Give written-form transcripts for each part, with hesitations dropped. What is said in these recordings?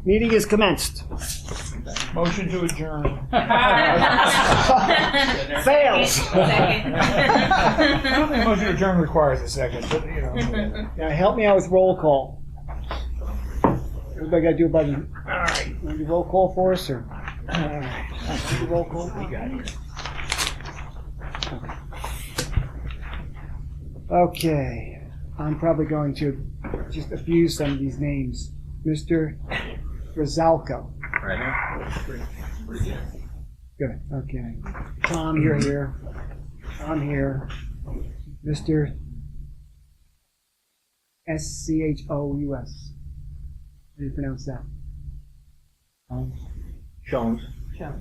Meeting is commenced. Motion to adjourn. Fails. Second. I don't think motion to adjourn requires a second, but you know. Now help me out with roll call. Everybody got to do a button. All right. Want to do roll call for us, or? Do roll call. You got it. Okay. I'm probably going to just abuse some of these names. Mr. Rizalco. Right now? Good. Okay. Tom, you're here. I'm here. Mr. Schous. How do you pronounce that? Jones.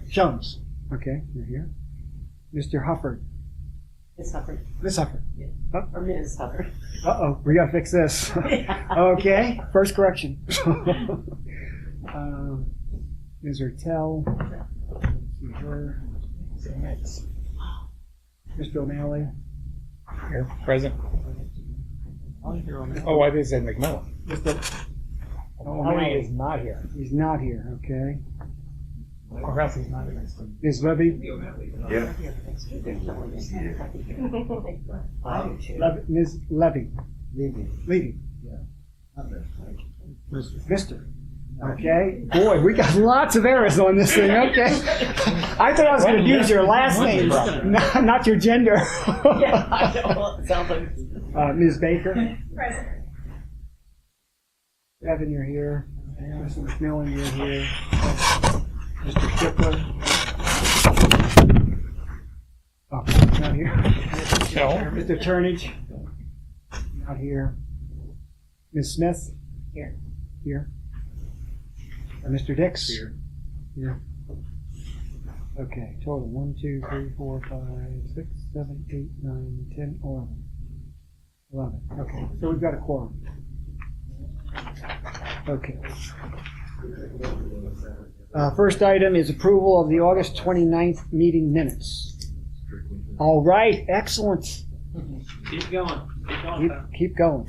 Jones. Okay, you're here. Mr. Hufford. Miss Hubbard. Miss Hufford. Or Ms. Hubbard. Uh-oh, we gotta fix this. Okay, first correction. Ms. Ertel. Let's see her. Mr. O'Malley. Here, present. Oh, I did say McMillan. Mr. O'Malley is not here. He's not here, okay. Or else he's not here. Ms. Levy. Yeah. Ms. Levy. Levy. Mr. Okay. Boy, we got lots of errors on this thing. Okay. I thought I was going to use your last name, not your gender. Yeah, I know. Sounds like. Ms. Baker. Present. Evan, you're here. Mr. McMillan, you're here. Mr. Shipler. Oh, not here. No. Mr. Turnage. Not here. Ms. Smith. Here. Here. Mr. Dix. Here. Here. Okay, total 1, 2, 3, 4, 5, 6, 7, 8, 9, 10, 11. 11. Okay, so we've got a quorum. Okay. First item is approval of the August 29th meeting minutes. All right, excellent. Keep going. Keep going. Keep going.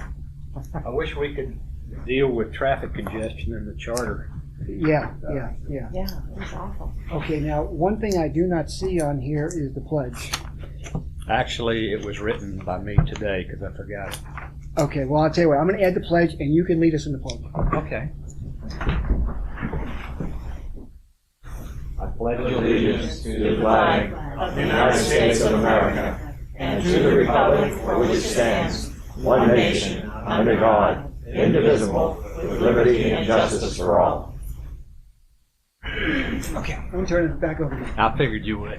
I wish we could deal with traffic congestion in the charter. Yeah. Yeah, it was awful. Okay, now, one thing I do not see on here is the pledge. Actually, it was written by me today because I forgot it. Okay, well, I'll tell you what, I'm going to add the pledge, and you can lead us in the pledge. Okay. I pledge allegiance to the flag of the United States of America and to the republic for which it stands, one nation, under God, indivisible, with liberty and justice for all. Okay, I'm going to turn it back over to you. I figured you would.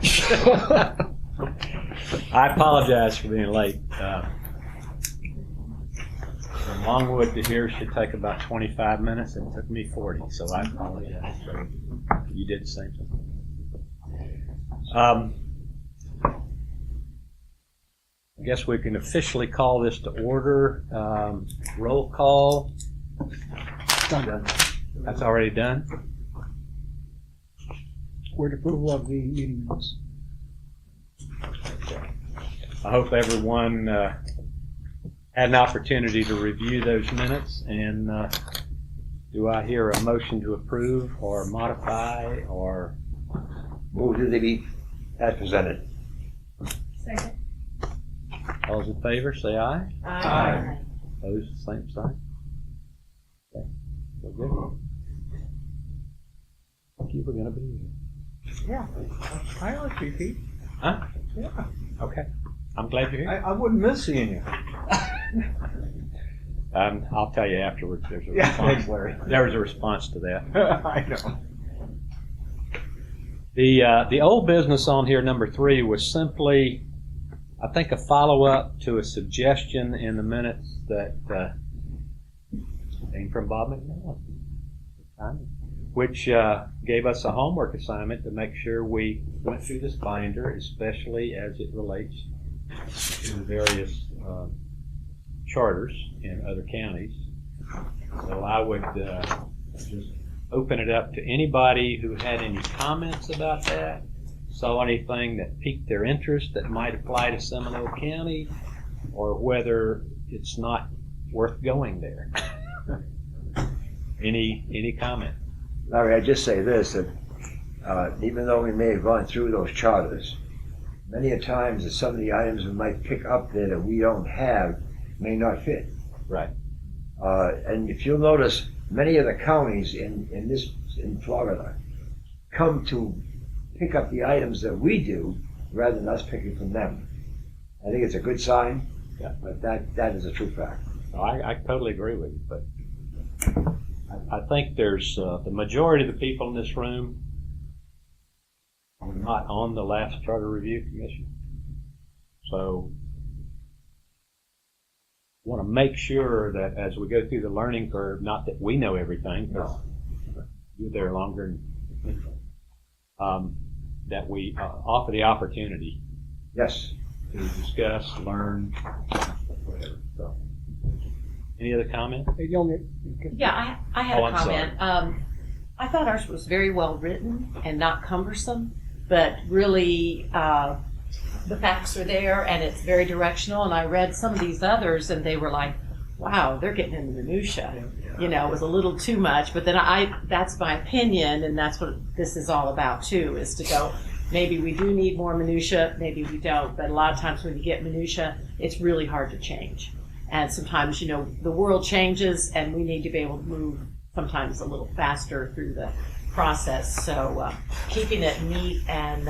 I apologize for being late. From Longwood to here should take about 25 minutes. It took me 40, so I apologize. You did the same thing. I guess we can officially call this to order. Roll call. Done. That's already done. Word approval of the meeting minutes. I hope everyone had an opportunity to review those minutes. And do I hear a motion to approve or modify or Move to the be as presented. Second. all those in favor say aye. Aye. Opposed, same sign. Okay, so good. Thank you for going to be here. Yeah. I like you, Pete. Huh? Yeah. Okay. I'm glad you're here. I wouldn't miss seeing you. I'll tell you afterwards. There's a Yeah, response. thanks, Larry. There was a response to that. I know. The old business on here, number 3, was simply, I think, a follow-up to a suggestion in the minutes that came from Bob McMillan, which gave us a homework assignment to make sure we went through this binder, especially as it relates to the various charters in other counties. So I would just open it up to anybody who had any comments about that, saw anything that piqued their interest that might apply to Seminole County, or whether it's not worth going there. Any comment? Larry, I just say this, that even though we may have gone through those charters, many a times that some of the items we might pick up there that we don't have may not fit. Right. And if you'll notice, many of the counties in Florida come to pick up the items that we do rather than us picking from them. I think it's a good sign, Yeah. but that is a true fact. No, I totally agree with you, but I think there's the majority of the people in this room are not on the last Charter Review Commission. So I want to make sure that as we go through the learning curve, not that we know everything, because you're there longer, that we offer the opportunity Yes. to discuss, learn, whatever. So, any other comments? The only, Yeah, I had Oh, a I'm sorry. comment. I thought ours was very well written and not cumbersome, but really the facts are there and it's very directional. And I read some of these others and they were like, wow, they're getting into minutia. You know, it was a little too much. But then that's my opinion, and that's what this is all about too, is to go, maybe we do need more minutia, maybe we don't. But a lot of times when you get minutia, it's really hard to change. And sometimes, you know, the world changes and we need to be able to move sometimes a little faster through the process. So keeping it neat and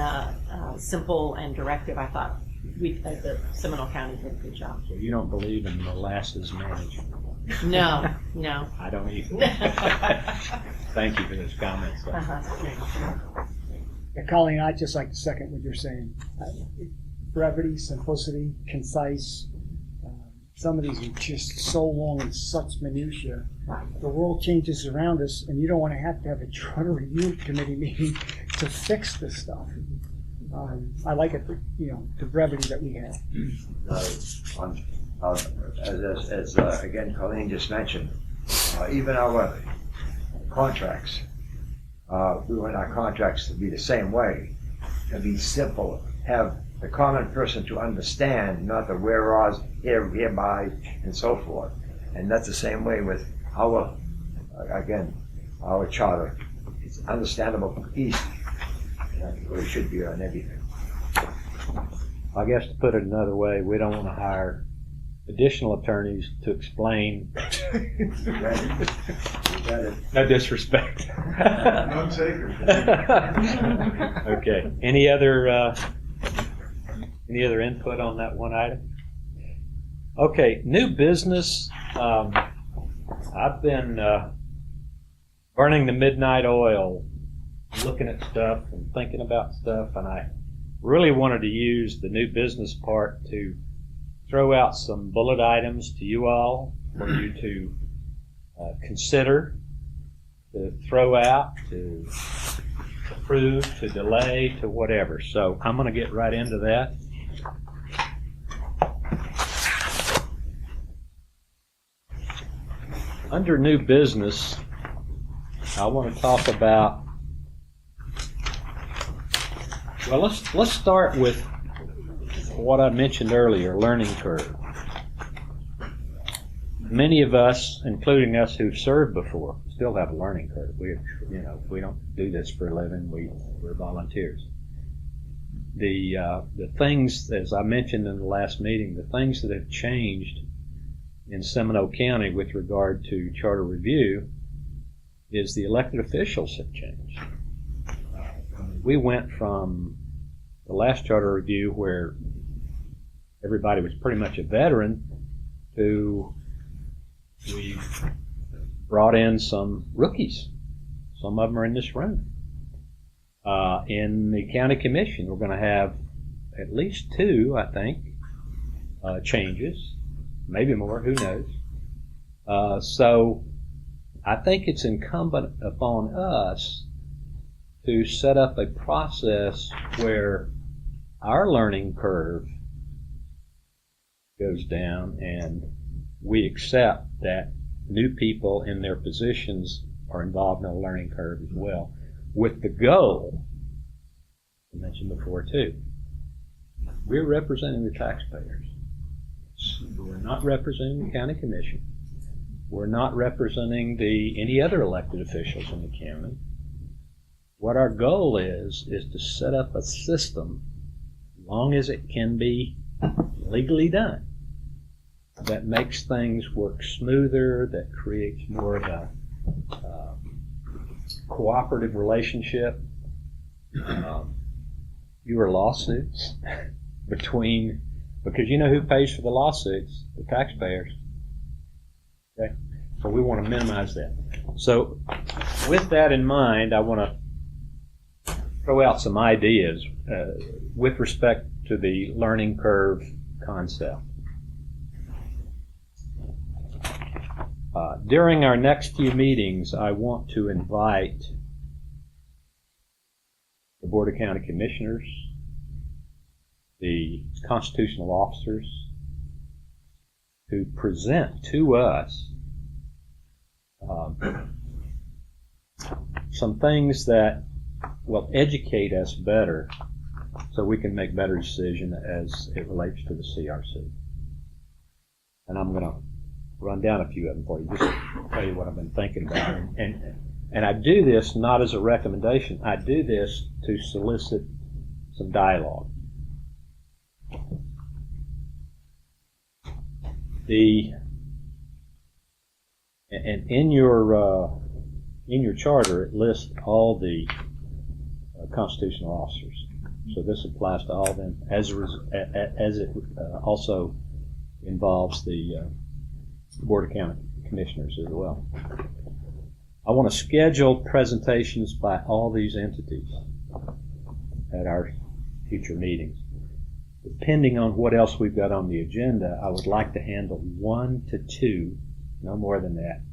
simple and directive, I thought the Seminole County did a good job. So you don't believe in molasses management? No. I don't either. Thank you for those comments. Yeah, Colleen, I'd just like to second what you're saying. Brevity, simplicity, concise. Some of these are just so long and such minutia. The world changes around us, and you don't want to have a charter review committee meeting to fix this stuff. I like it, the brevity that we have. As again, Colleen just mentioned, even our contracts, we want our contracts to be the same way, to be simple, have the common person to understand, not the whereas, hereby, and so forth. And that's the same way with our charter. It's understandable, easy. That's what it should be on everything. I guess to put it another way, we don't want to hire additional attorneys to explain. No disrespect. No takers. Okay. Any other input on that one item? Okay. New business. I've been burning the midnight oil, looking at stuff and thinking about stuff, and I really wanted to use the new business part to throw out some bullet items to you all for you to consider, to throw out, to approve, to delay, to whatever. So I'm going to get right into that. Under new business, I want to talk about, well, let's start with what I mentioned earlier, learning curve. Many of us, including us who've served before, still have a learning curve. We don't do this for a living. We're volunteers. The things, as I mentioned in the last meeting, the things that have changed in Seminole County with regard to charter review is the elected officials have changed. We went from the last charter review where everybody was pretty much a veteran to we brought in some rookies. Some of them are in this room. In the county commission, we're going to have at least 2, I think, changes, maybe more, who knows. So I think it's incumbent upon us to set up a process where our learning curve goes down and we accept that new people in their positions are involved in a learning curve as well, with the goal, I mentioned before too, we're representing the taxpayers. We're not representing the county commission. We're not representing any other elected officials in the county. What our goal is to set up a system, as long as it can be legally done, that makes things work smoother, that creates more of a cooperative relationship, fewer lawsuits because you know who pays for the lawsuits? The taxpayers. Okay? So we want to minimize that. So with that in mind, I want to throw out some ideas with respect to the learning curve concept. During our next few meetings, I want to invite the Board of County Commissioners, the constitutional officers, to present to us some things that will educate us better so we can make better decisions as it relates to the CRC. And I'm going to run down a few of them for you, just to tell you what I've been thinking about. And I do this not as a recommendation. I do this to solicit some dialogue. And in your charter, it lists all the constitutional officers. So this applies to all of them, as it also involves the Board of County Commissioners as well. I want to schedule presentations by all these entities at our future meetings. Depending on what else we've got on the agenda, I would like to handle 1 to 2, no more than that,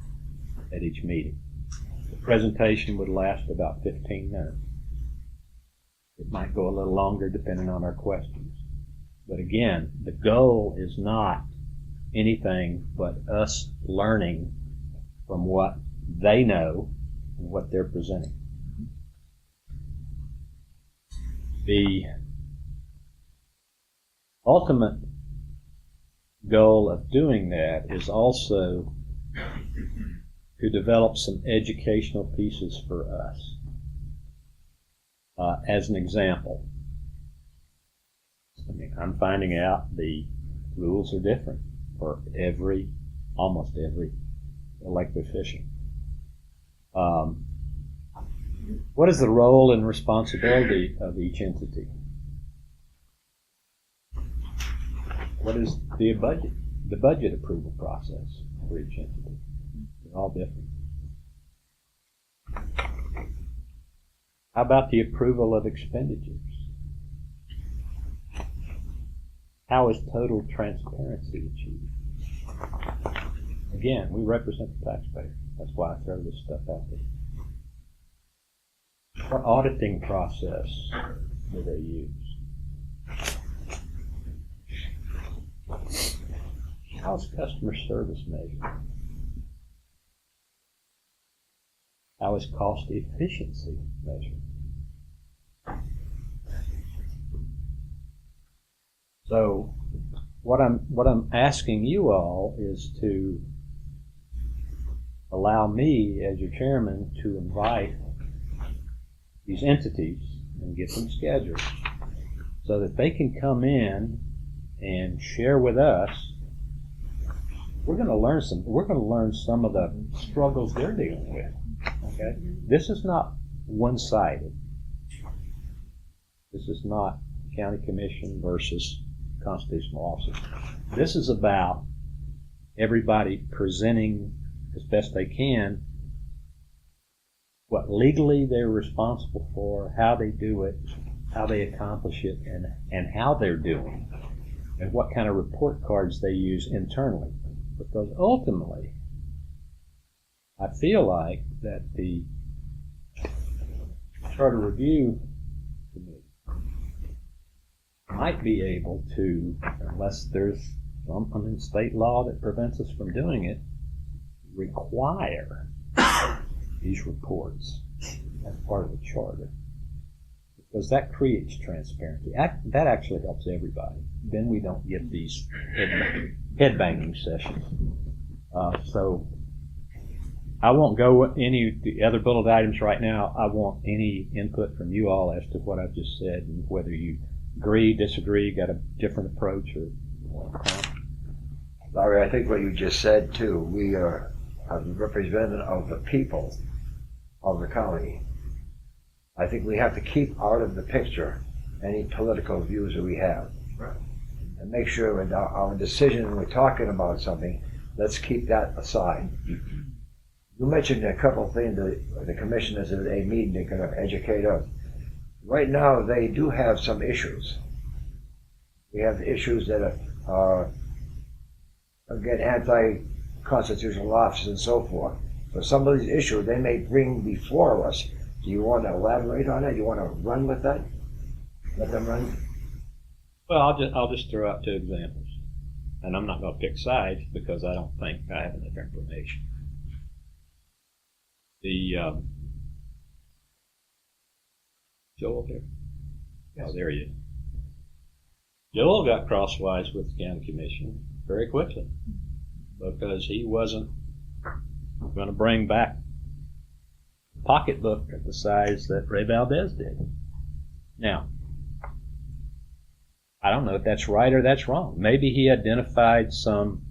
at each meeting. The presentation would last about 15 minutes. It might go a little longer depending on our questions. But again, the goal is not anything but us learning from what they know and what they're presenting. The ultimate goal of doing that is also to develop some educational pieces for us. As an example, I'm finding out the rules are different for almost every elected official. What is the role and responsibility of each entity? What is the budget approval process for each entity? They're all different. How about the approval of expenditures? How is total transparency achieved? Again, we represent the taxpayer. That's why I throw this stuff out there. What auditing process do they use? How is customer service measured? How is cost efficiency measured? So what I'm asking you all is to allow me as your chairman to invite these entities and get them scheduled so that they can come in and share with us. We're going to learn some of the struggles they're dealing with. Okay? This is not one-sided. This is not county commission versus constitutional officers. This is about everybody presenting as best they can what legally they're responsible for, how they do it, how they accomplish it, and how they're doing, and what kind of report cards they use internally. Because ultimately, I feel like that the Charter Review Committee might be able to, unless there's something in state law that prevents us from doing it, require these reports as part of the charter. Because that creates transparency. That actually helps everybody. Then we don't get these head-banging sessions. So I won't go with any of the other bullet items right now. I want any input from you all as to what I've just said and whether you agree, disagree, got a different approach or. Larry, I think what you just said too, we are a representative of the people of the county. I think we have to keep out of the picture any political views that we have. Right. And make sure with our decision when we're talking about something, let's keep that aside. You mentioned a couple of things that the commissioners at a meeting, they're going to educate us. Right now, they do have some issues. We have issues that are again, anti-constitutional officers and so forth. So some of these issues they may bring before us. Do you want to elaborate on that? Do you want to run with that? Let them run? Well, I'll just throw out 2 examples. And I'm not going to pick sides because I don't think I have enough information. Joel here? Yes. Oh, there he is. Joel got crosswise with the county commission very quickly because he wasn't going to bring back a pocketbook at the size that Ray Valdez did. Now, I don't know if that's right or that's wrong. Maybe he identified some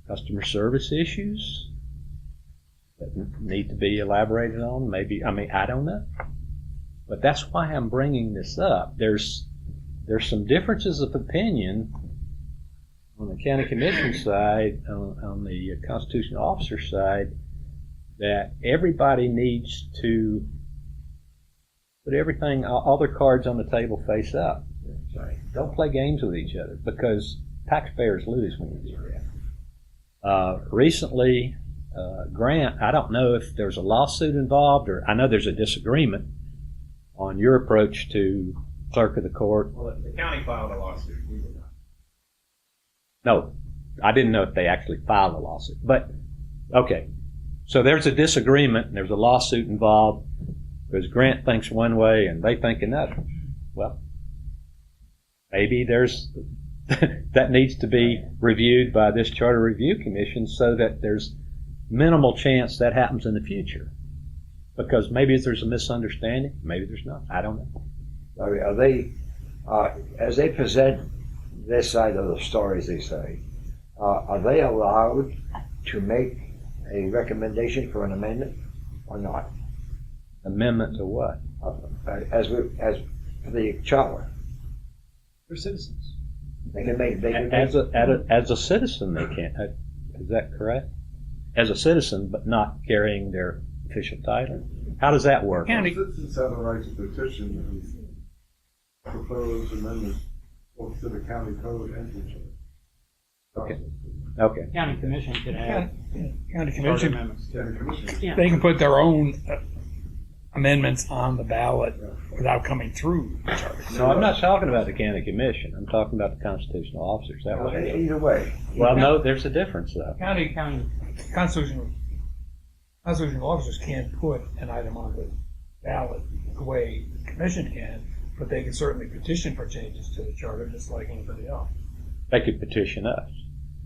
customer service issues that need to be elaborated on. Maybe, I don't know. But that's why I'm bringing this up. There's some differences of opinion on the county commission side, on the constitutional officer side, that everybody needs to put everything, all their cards on the table face up. Sorry. Don't play games with each other because taxpayers lose when you do that. Recently, Grant, I don't know if there's a lawsuit involved or I know there's a disagreement on your approach to clerk of the court. Well, the county filed a lawsuit. We did not. No, I didn't know if they actually filed a lawsuit. But, okay, so there's a disagreement and there's a lawsuit involved because Grant thinks one way and they think another. Well, maybe there's that needs to be reviewed by this Charter Review Commission so that there's minimal chance that happens in the future. Because maybe there's a misunderstanding, maybe there's not. I don't know. Are they, as they present their side of the stories, they say, are they allowed to make a recommendation for an amendment or not? Amendment to what? As for the charter, For citizens. they can make. As a citizen, they can't. Is that correct? As a citizen, but not carrying their official title. How does that work? County- Citizens have a right to petition and propose amendments both to the county code and to the Okay. Okay. County commission could have County charter commission, amendments. county commission. Yeah. they can put their own amendments on the ballot without coming through the charter. No, I'm not talking about the county commission. I'm talking about the constitutional officers. That way. Either way. Well, no, there's a difference though. County constitutional officers can't put an item on the ballot the way the commission can, but they can certainly petition for changes to the charter just like anybody else. They could petition us.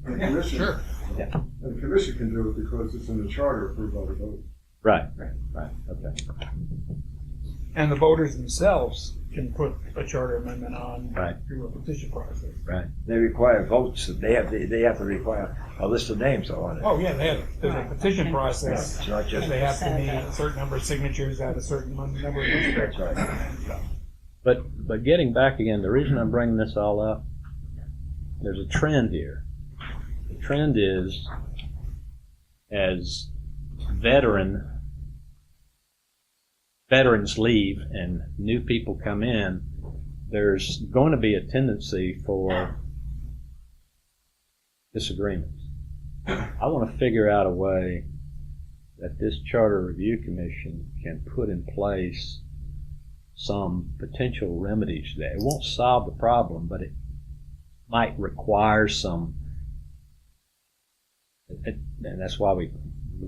And the commission, Sure. and the commission can do it because it's in the charter approved by the voters. Right. Okay. And the voters themselves can put a charter amendment on Right. through a petition process. Right. They require votes. They have to require a list of names on it. Oh, yeah, there's a petition process. It's not just. They have to meet a certain number of signatures at a certain number of districts. That's right. But getting back again, the reason I'm bringing this all up, there's a trend here. The trend is as veterans leave and new people come in, there's going to be a tendency for disagreements. I want to figure out a way that this Charter Review Commission can put in place some potential remedies to that. It won't solve the problem, but it might require some, and that's why we're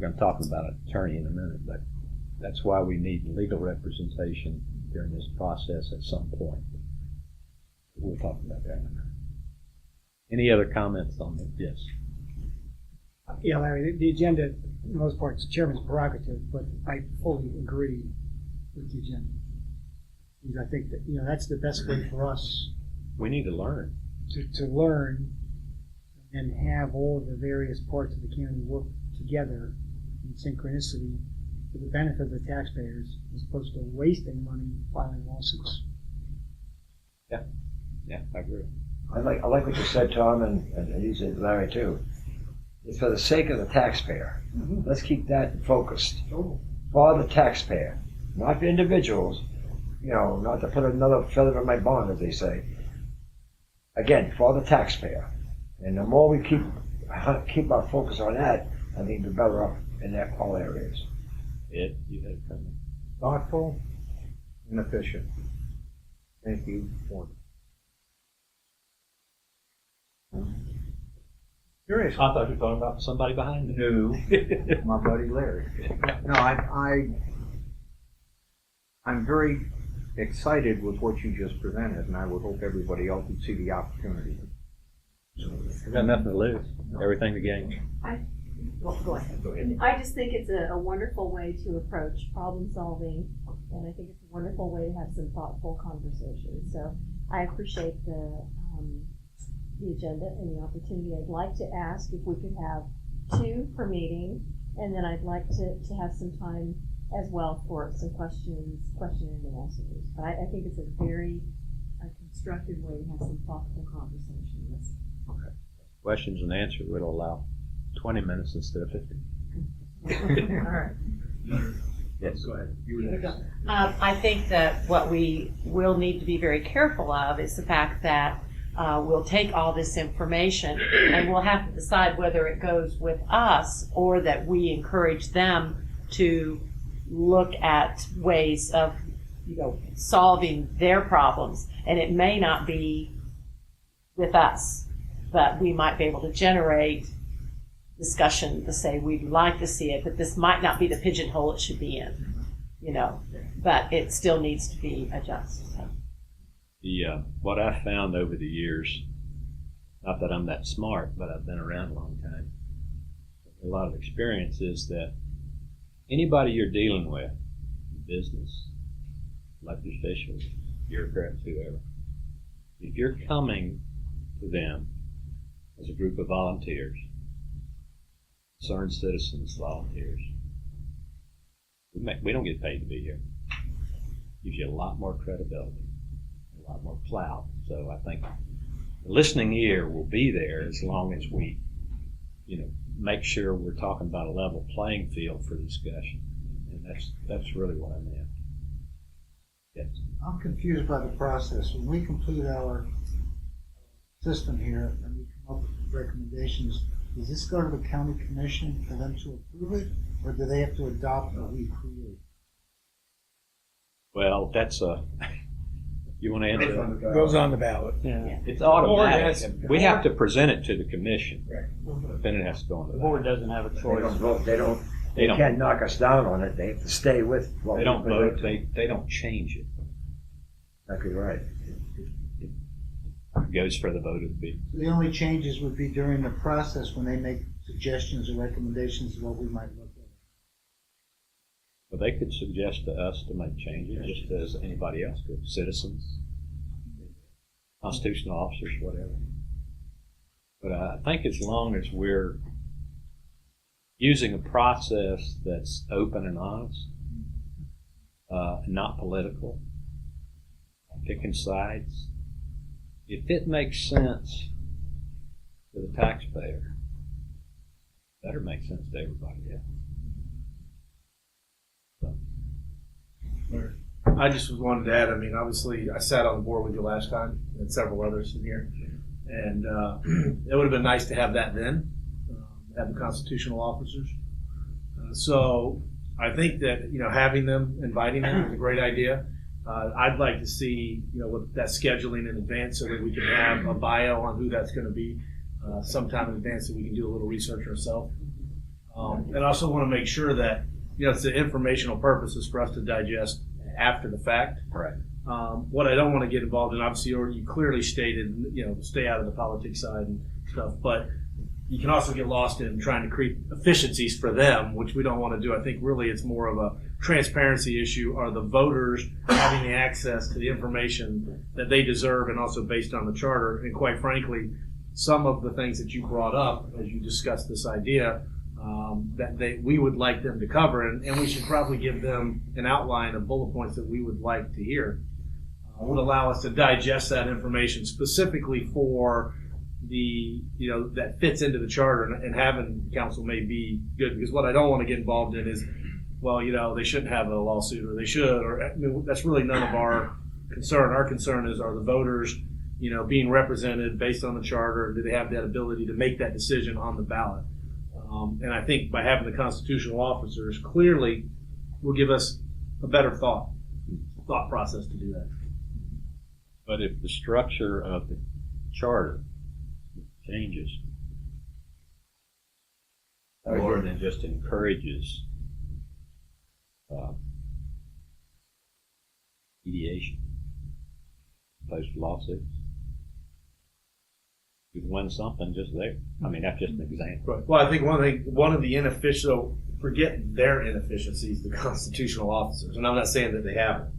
going to talk about an attorney in a minute, but that's why we need legal representation during this process at some point. We'll talk about that in a minute. Any other comments on this? Yes. Yeah, Larry, the agenda, for the most part, it's the chairman's prerogative, but I fully agree with the agenda. Because I think that, that's the best way for us We need to learn. to learn and have all of the various parts of the county work together in synchronicity for the benefit of the taxpayers, as opposed to wasting money filing lawsuits. Yeah, I agree. I like what you said, Tom, and you said, Larry, too. It's for the sake of the taxpayer. Let's keep that focused. For the taxpayer, not the individuals, not to put another feather in my bonnet, as they say. Again, for the taxpayer. And the more we keep our focus on that, I think the better off in all areas. Ed, you had a comment? Thoughtful and efficient. Thank you for Curious. I thought you were talking about somebody behind me. No, my buddy Larry. No, I'm very excited with what you just presented, and I would hope everybody else would see the opportunity. We've got nothing to lose, everything to gain. Well, go ahead. Go ahead. I just think it's a wonderful way to approach problem solving, and I think it's a wonderful way to have some thoughtful conversations. So I appreciate the agenda and the opportunity. I'd like to ask if we could have 2 per meeting, and then I'd like to have some time as well for some questions and answers. But I think it's a very constructive way to have some thoughtful conversations. Questions and answers would allow 20 minutes instead of 15. All right. Yes. Go ahead. I think that what we will need to be very careful of is the fact that we'll take all this information and we'll have to decide whether it goes with us or that we encourage them to look at ways of solving their problems. And it may not be with us, but we might be able to generate discussion to say we'd like to see it, but this might not be the pigeonhole it should be in, but it still needs to be adjusted. So. What I've found over the years, not that I'm that smart, but I've been around a long time, a lot of experience, is that anybody you're dealing with, business, elected officials, bureaucrats, whoever, if you're coming to them as a group of volunteers, concerned citizens, volunteers, we don't get paid to be here. Gives you a lot more credibility, a lot more clout. So I think the listening ear will be there as long as we, make sure we're talking about a level playing field for discussion. And that's really what I meant. Yes. I'm confused by the process. When we complete our system here and we come up with recommendations, does this go to the county commission for them to approve it, or do they have to adopt what we create? Well, that's you want to answer? Goes on the ballot. Yeah. It's board automatic. has- We have to present it to the commission. Right. Then it has to go on the The board ballot. doesn't have a They don't choice. vote. They They don't. can't knock us down on it. They have to stay with what They we don't vote. present. They don't change it. Exactly right. It goes for the vote of the people. The only changes would be during the process when they make suggestions or recommendations of what we might look at. But they could suggest to us to make changes, just as anybody else could. Citizens, constitutional officers, whatever. But I think as long as we're using a process that's open and honest, not political, picking sides, if it makes sense to the taxpayer, it better make sense to everybody else. So, I just wanted to add, obviously, I sat on the board with you last time, and several others in here, and it would have been nice to have that then, have the constitutional officers. So I think that, having them, inviting them is a great idea. I'd like to see, with that scheduling in advance so that we can have a bio on who that's going to be sometime in advance so we can do a little research ourselves. And I also want to make sure that, it's the informational purposes for us to digest after the fact. right. What I don't want to get involved in, obviously, you clearly stated, stay out of the politics side and stuff, but you can also get lost in trying to create efficiencies for them, which we don't want to do. I think really it's more of a transparency issue. Are the voters having the access to the information that they deserve, and also based on the charter? And quite frankly, some of the things that you brought up as you discussed this idea, that we would like them to cover, and we should probably give them an outline of bullet points that we would like to hear. Would allow us to digest that information specifically for the, that fits into the charter, and having council may be good, because what I don't want to get involved in is, well, they shouldn't have a lawsuit, or they should, or that's really none of our concern. Our concern is, are the voters, being represented based on the charter? Do they have that ability to make that decision on the ballot? And I think by having the constitutional officers clearly will give us a better thought process to do that. But if the structure of the charter changes more than just encourages mediation opposed to lawsuits, you win something just there. I mean, that's just an example. Right. Well, I think one of the inefficient, forget their inefficiencies, the constitutional officers, and I'm not saying that they haven't.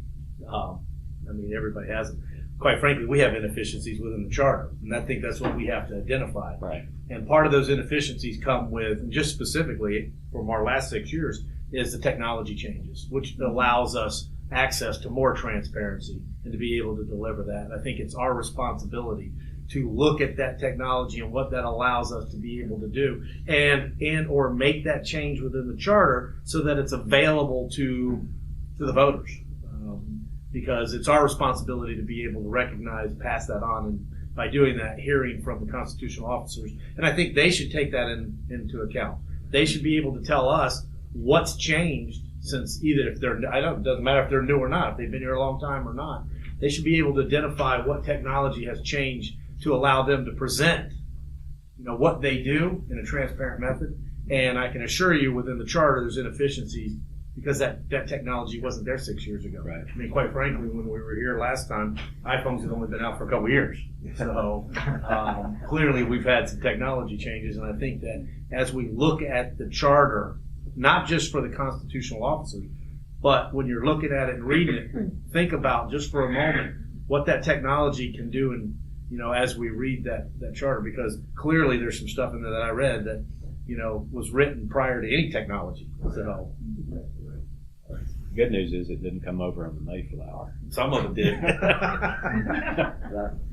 Everybody has them. Quite frankly, we have inefficiencies within the charter, and I think that's what we have to identify. Right. And part of those inefficiencies come with, just specifically from our last 6 years, is the technology changes, which allows us access to more transparency and to be able to deliver that. And I think it's our responsibility to look at that technology and what that allows us to be able to do, and or make that change within the charter so that it's available to the voters. Because it's our responsibility to be able to recognize, pass that on, and by doing that, hearing from the constitutional officers. And I think they should take that into account. They should be able to tell us what's changed since, either if they're, it doesn't matter if they're new or not, if they've been here a long time or not. They should be able to identify what technology has changed to allow them to present, what they do in a transparent method. And I can assure you, within the charter, there's inefficiencies because that technology wasn't there 6 years ago. Right. I mean, quite frankly, when we were here last time, iPhones had only been out for a couple of years. So clearly we've had some technology changes, and I think that as we look at the charter, not just for the constitutional officers, but when you're looking at it and reading it, think about just for a moment what that technology can do, and as we read that charter, because clearly there's some stuff in there that I read that was written prior to any technology. So good news is it didn't come over on the Mayflower. some of it did.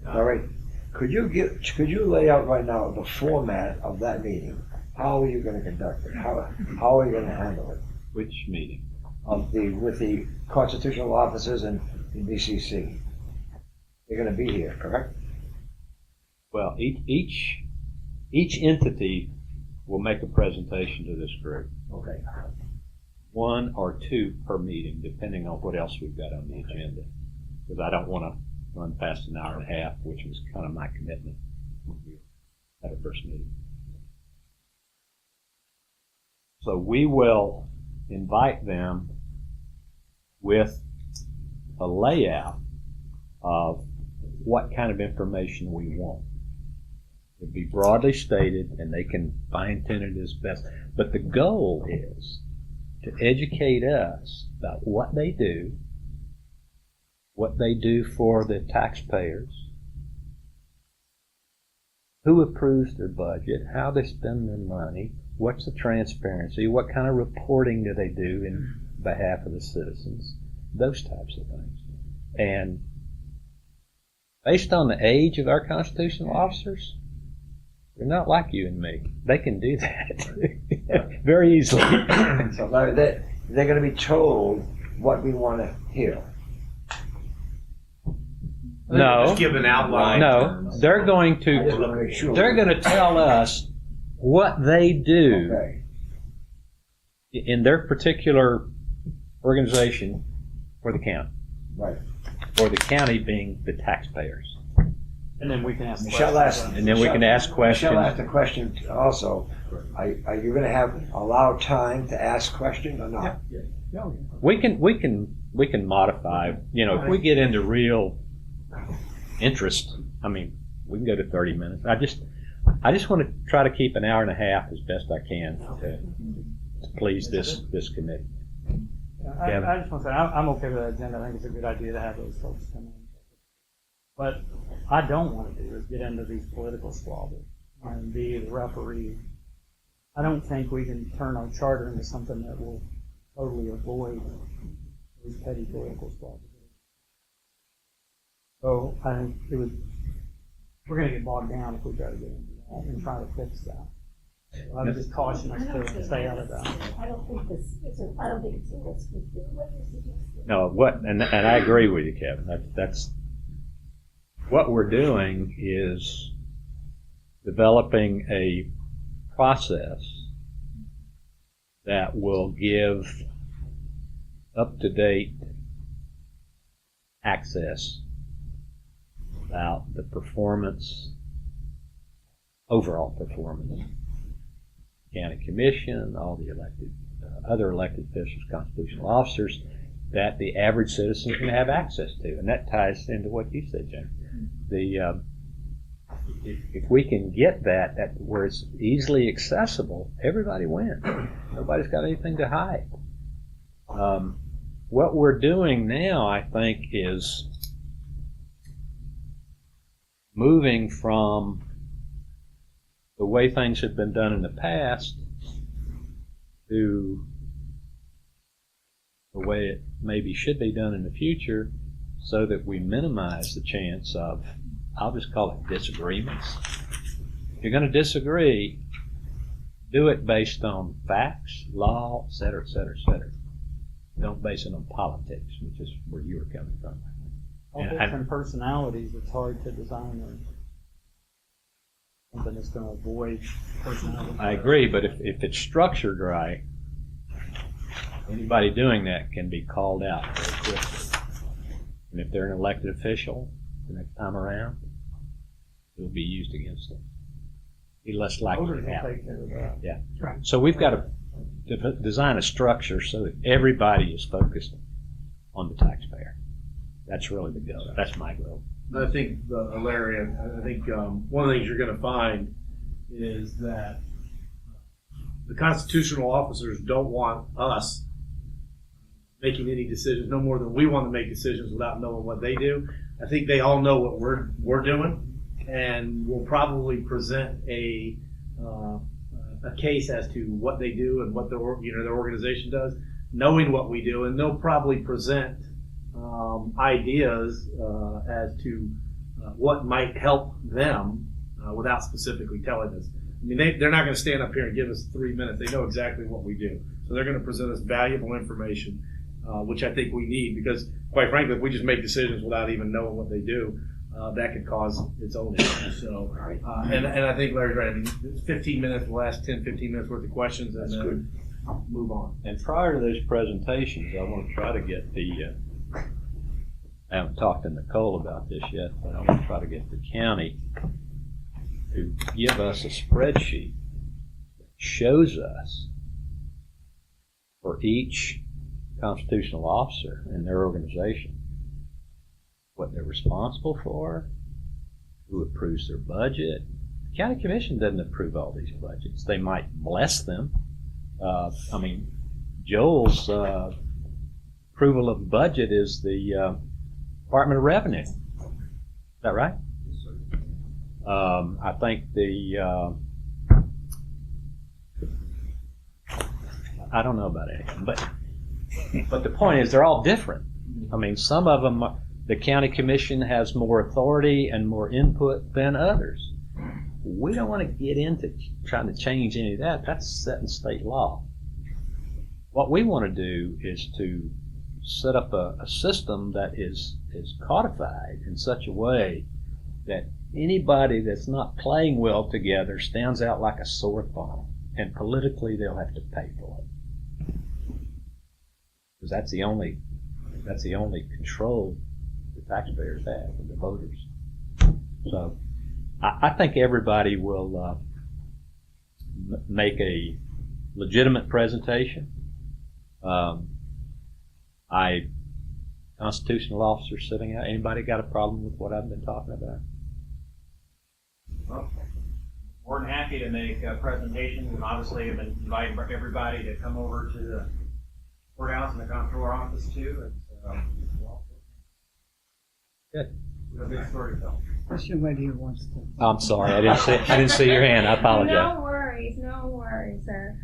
All right. Could you lay out right now the format of that meeting? How are you going to conduct it? How are you going to handle it? Which meeting? With the constitutional officers and the DCC. They're going to be here, correct? Well, each entity will make a presentation to this group. Okay. 1 or 2 per meeting, depending on what else we've got on the agenda. Because I don't want to run past an hour and a half, which was kind of my commitment when we had our first meeting. So we will invite them with a layout of what kind of information we want. It'll be broadly stated, and they can fine-tune it as best. But the goal is to educate us about what they do for the taxpayers, who approves their budget, how they spend their money, what's the transparency, what kind of reporting do they do in behalf of the citizens, those types of things. And based on the age of our constitutional officers, they're not like you and me. They can do that very easily. So they're going to be told what we want to hear. No, Just give an outline. no, they're going I just want to to make sure. they're going to tell us what they do Okay. in their particular organization for the county, Right. or the county being the taxpayers. And then we can ask Michelle questions. asked. And then we can ask questions. Michelle asked a question also. Are you going to have allowed time to ask questions or not? We can modify. If we get into real interest, we can go to 30 minutes. I just want to try to keep an hour and a half as best I can to please this committee. Kevin? I just want to say, I'm okay with that agenda. I think it's a good idea to have those folks come in. What I don't want to do is get into these political squabbles and be the referee. I don't think we can turn our charter into something that will totally avoid these petty political squabbles. So I think we're going to get bogged down if we try to get into that and try to fix that. So I would just caution us to stay out of that. I don't think it's a risk with what you're suggesting. No, and I agree with you, Kevin. That's what we're doing is developing a process that will give up-to-date access about the performance, overall performance, county commission, all the elected, other elected officials, constitutional officers, that the average citizen can have access to, and that ties into what you said, Jim. If we can get that where it's easily accessible, everybody wins. Nobody's got anything to hide. What we're doing now, I think, is moving from the way things have been done in the past to the way it maybe should be done in the future, so that we minimize the chance of, I'll just call it disagreements. If you're going to disagree, do it based on facts, law, et cetera, et cetera, et cetera. Don't base it on politics, which is where you were coming from. And personalities, it's hard to design something that's going to avoid personality. I agree, but if it's structured right, anybody doing that can be called out very quickly. And if they're an elected official the next time around, it will be used against them. Be less likely Voters to will happen. take care of that. Yeah. Right. So we've got to design a structure so that everybody is focused on the taxpayer. That's really the goal. That's my goal. I think, Larry, I think one of the things you're going to find is that the constitutional officers don't want us making any decisions, no more than we want to make decisions without knowing what they do. I think they all know what we're doing, and will probably present a case as to what they do and what their organization does, knowing what we do, and they'll probably present ideas as to what might help them without specifically telling us. I mean, they're not going to stand up here and give us 3 minutes. They know exactly what we do. So they're going to present us valuable information, which I think we need, because, quite frankly, if we just make decisions without even knowing what they do, that could cause its own issues. So, and I think Larry's right. I mean, 15 minutes, the last 10, 15 minutes worth of questions, and then move on. And prior to those presentations, I want to try to get I haven't talked to Nicole about this yet, but I want to try to get the county to give us a spreadsheet that shows us for each constitutional officer in their organization what they're responsible for, who approves their budget. The county commission doesn't approve all these budgets. They might bless them. I mean, Joel's approval of the budget is the Department of Revenue. Is that right? I think I don't know about anything, but the point is they're all different. I mean, some of them, the county commission has more authority and more input than others. We don't want to get into trying to change any of that. That's set in state law. What we want to do is to set up a system that is codified in such a way that anybody that's not playing well together stands out like a sore thumb, and politically they'll have to pay for it. Because that's the only control the taxpayers have, the voters. So I think everybody will make a legitimate presentation. Constitutional officers sitting out. Anybody got a problem with what I've been talking about? more than happy to make presentations, and obviously I've been inviting everybody to come over to the courthouse and the comptroller office too. Good. We have a big story to tell. This young lady who wants to. I'm sorry, I didn't see your hand. I apologize. No worries, sir.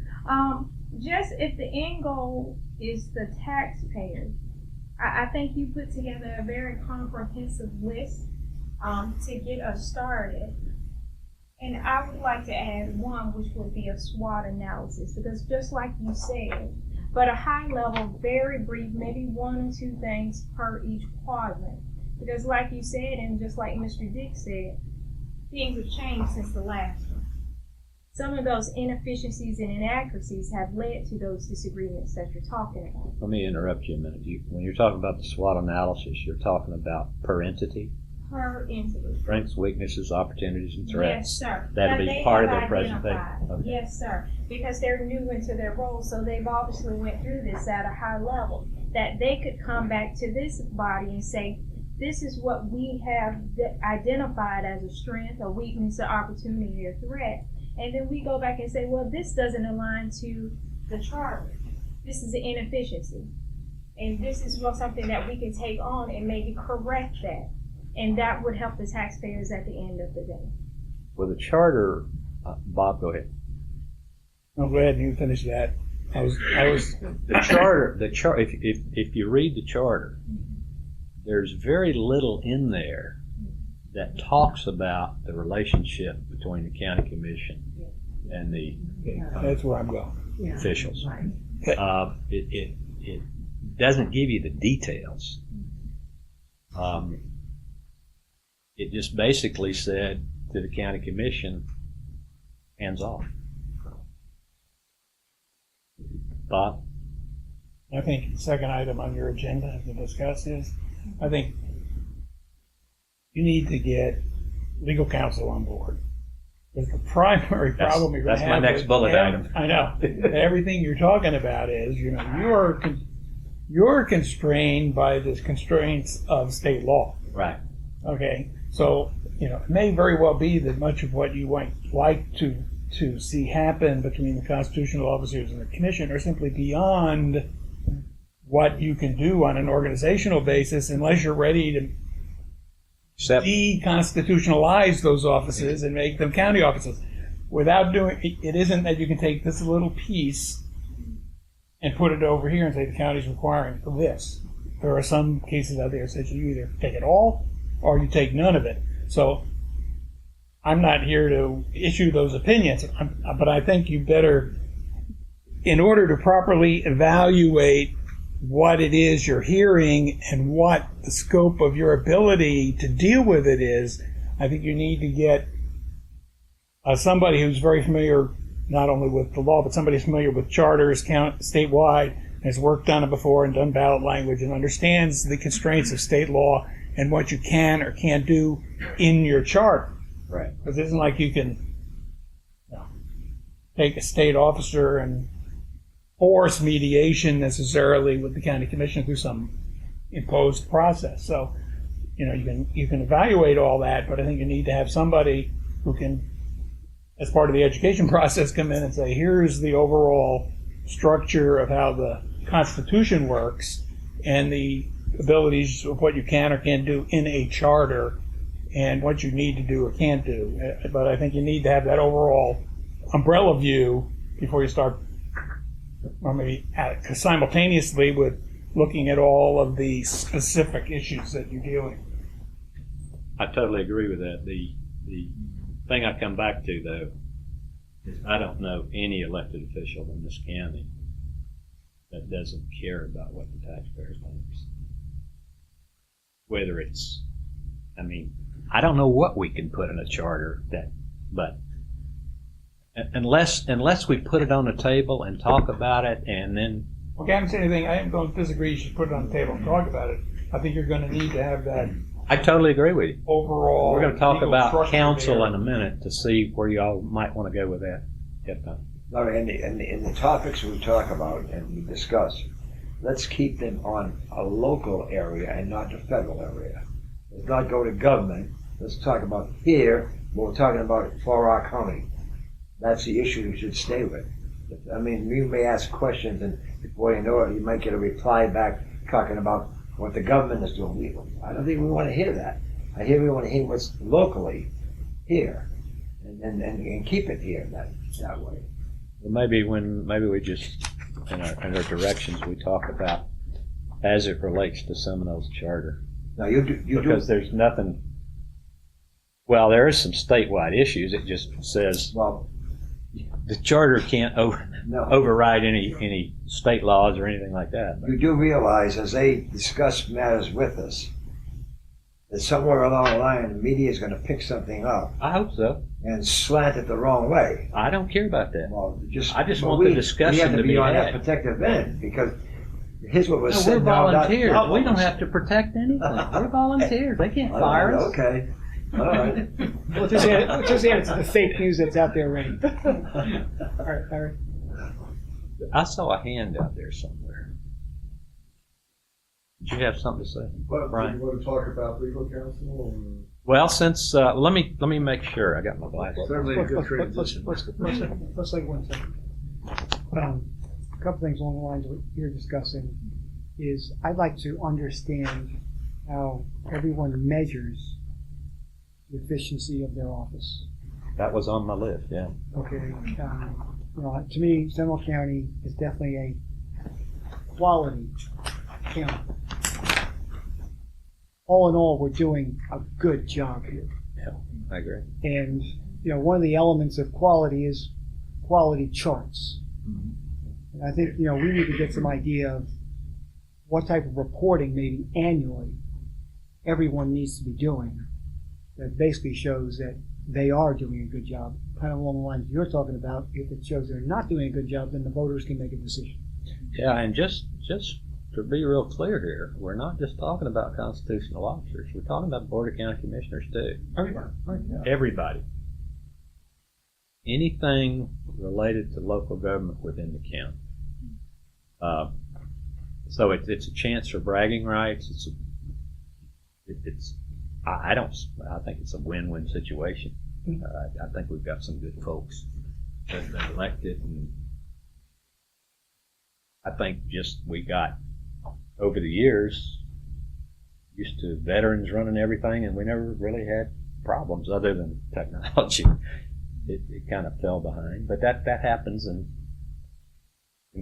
Just if the end goal is the taxpayer, I think you put together a very comprehensive list to get us started. And I would like to add one, which would be a SWOT analysis, because just like you said, but a high level, very brief, maybe 1 or 2 things per each quadrant. Because like you said, and just like Mr. Dick said, things have changed since the last one. Some of those inefficiencies and inaccuracies have led to those disagreements that you're talking about. Let me interrupt you a minute. When you're talking about the SWOT analysis, you're talking about per entity? Per entity. Strengths, weaknesses, opportunities, and threats. Yes, sir. That'll Now, be they part of have their presentation. identified. Okay. Yes, sir. Because they're new into their role, so they've obviously went through this at a high level. That they could come back to this body and say, this is what we have identified as a strength, a weakness, an opportunity, or threat. And then we go back and say, well, this doesn't align to the charter. This is an inefficiency. And this is something that we can take on and maybe correct that. And that would help the taxpayers at the end of the day. Well, the charter, Bob, go ahead. No, go ahead and you finish that. I was. The charter. If you read the charter, there's very little in there that talks about the relationship between the county commission and the That's where I'm going. officials. It doesn't give you the details. It just basically said to the county commission, hands off. Bob? I think the second item on your agenda to discuss is, I think you need to get legal counsel on board. Because the primary problem you're going to have. That's my next bullet item. I know. Everything you're talking about is, you're constrained by the constraints of state law. Right. Okay. So, it may very well be that much of what you might like to see happen between the constitutional officers and the commission are simply beyond what you can do on an organizational basis unless you're ready to deconstitutionalize those offices and make them county offices. Without doing it isn't that you can take this little piece and put it over here and say the county's requiring for this. There are some cases out there that say you either take it all or you take none of it. So I'm not here to issue those opinions, but I think you better, in order to properly evaluate what it is you're hearing and what the scope of your ability to deal with it is, I think you need to get somebody who's very familiar not only with the law, but somebody who's familiar with charters, statewide, has worked on it before and done ballot language and understands the constraints of state law and what you can or can't do in your charter. Right. Because it isn't like you can take a state officer and force mediation necessarily with the county commission through some imposed process. So, you can evaluate all that, but I think you need to have somebody who can, as part of the education process, come in and say, here's the overall structure of how the Constitution works and the abilities of what you can or can't do in a charter and what you need to do or can't do. But I think you need to have that overall umbrella view before you start, or maybe simultaneously with looking at all of the specific issues that you're dealing with. I totally agree with that. The thing I come back to, though, is I don't know any elected official in this county that doesn't care about what the taxpayer thinks. Whether it's, I don't know what we can put in a charter but unless we put it on the table and talk about it and then. Okay, I haven't said anything. I am going to disagree. You should put it on the table and talk about it. I think you're going to need to have that. I totally agree with you. Overall, we're going to talk about council there in a minute to see where y'all might want to go with that. No, in the topics we talk about and we discuss, let's keep them on a local area and not the federal area. Let's not go to government. Let's talk about here But we're talking about for our county. That's the issue we should stay with. I mean, you may ask questions, and before you know it, you might get a reply back talking about what the government is doing. I don't think we want to hear that. We want to hear what's locally here, and keep it here that way. Well, maybe we just in our directions we talk about as it relates to Seminole's charter. Now you because there's nothing. Well, there is some statewide issues. It just says the charter can't override any state laws or anything like that. You do realize, as they discuss matters with us, that somewhere along the line the media is going to pick something up. I hope so. And slant it the wrong way. I don't care about that. Well, I just want the discussion we have to be on had. that protective end, because here's what was No, said. we're volunteers. We don't have to protect anything. We're volunteers. They can't fire us. Okay. All right. We'll just add it to the fake news that's out there already. All right, Larry. I saw a hand out there somewhere. Did you have something to say, But Brian? do you want to talk about legal counsel? Or? Well, since let me make sure I got my glasses. Certainly a good transition. Let's take 1 second. A couple things along the lines of what you're discussing is I'd like to understand how everyone measures the efficiency of their office. That was on my list. Yeah. Okay. To me, Seminole County is definitely a quality county. All in all, we're doing a good job here. Yeah, I agree. And one of the elements of quality is quality charts. And I think we need to get some idea of what type of reporting, maybe annually, everyone needs to be doing. That basically shows that they are doing a good job. Kind of along the lines you're talking about. If it shows they're not doing a good job, then the voters can make a decision. Yeah, and just to be real clear here, we're not just talking about constitutional officers. We're talking about Board of County Commissioners too. Everybody. Right, yeah. Everybody. Anything related to local government within the county. So it's a chance for bragging rights. I think it's a win-win situation. I think we've got some good folks that have been elected, and I think just we got over the years used to veterans running everything, and we never really had problems other than technology. It kind of fell behind, but that happens in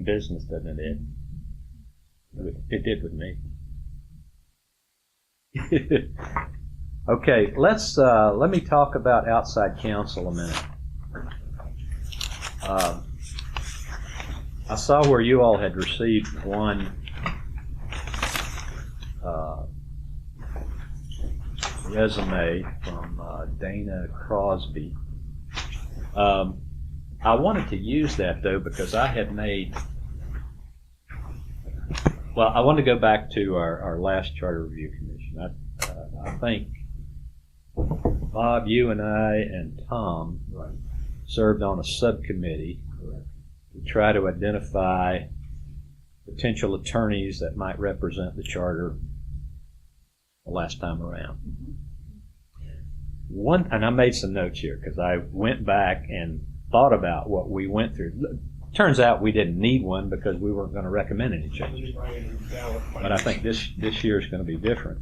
business, doesn't it? It did with me. Okay, let me talk about outside counsel a minute. I saw where you all had received one resume from Dana Crosby. I wanted to use that though because I had made. Well, I want to go back to our last Charter Review Commission. I think Bob, you and I and Tom served on a subcommittee to try to identify potential attorneys that might represent the Charter the last time around. And I made some notes here because I went back and thought about what we went through. Turns out we didn't need one because we weren't going to recommend any changes. But I think this year is going to be different.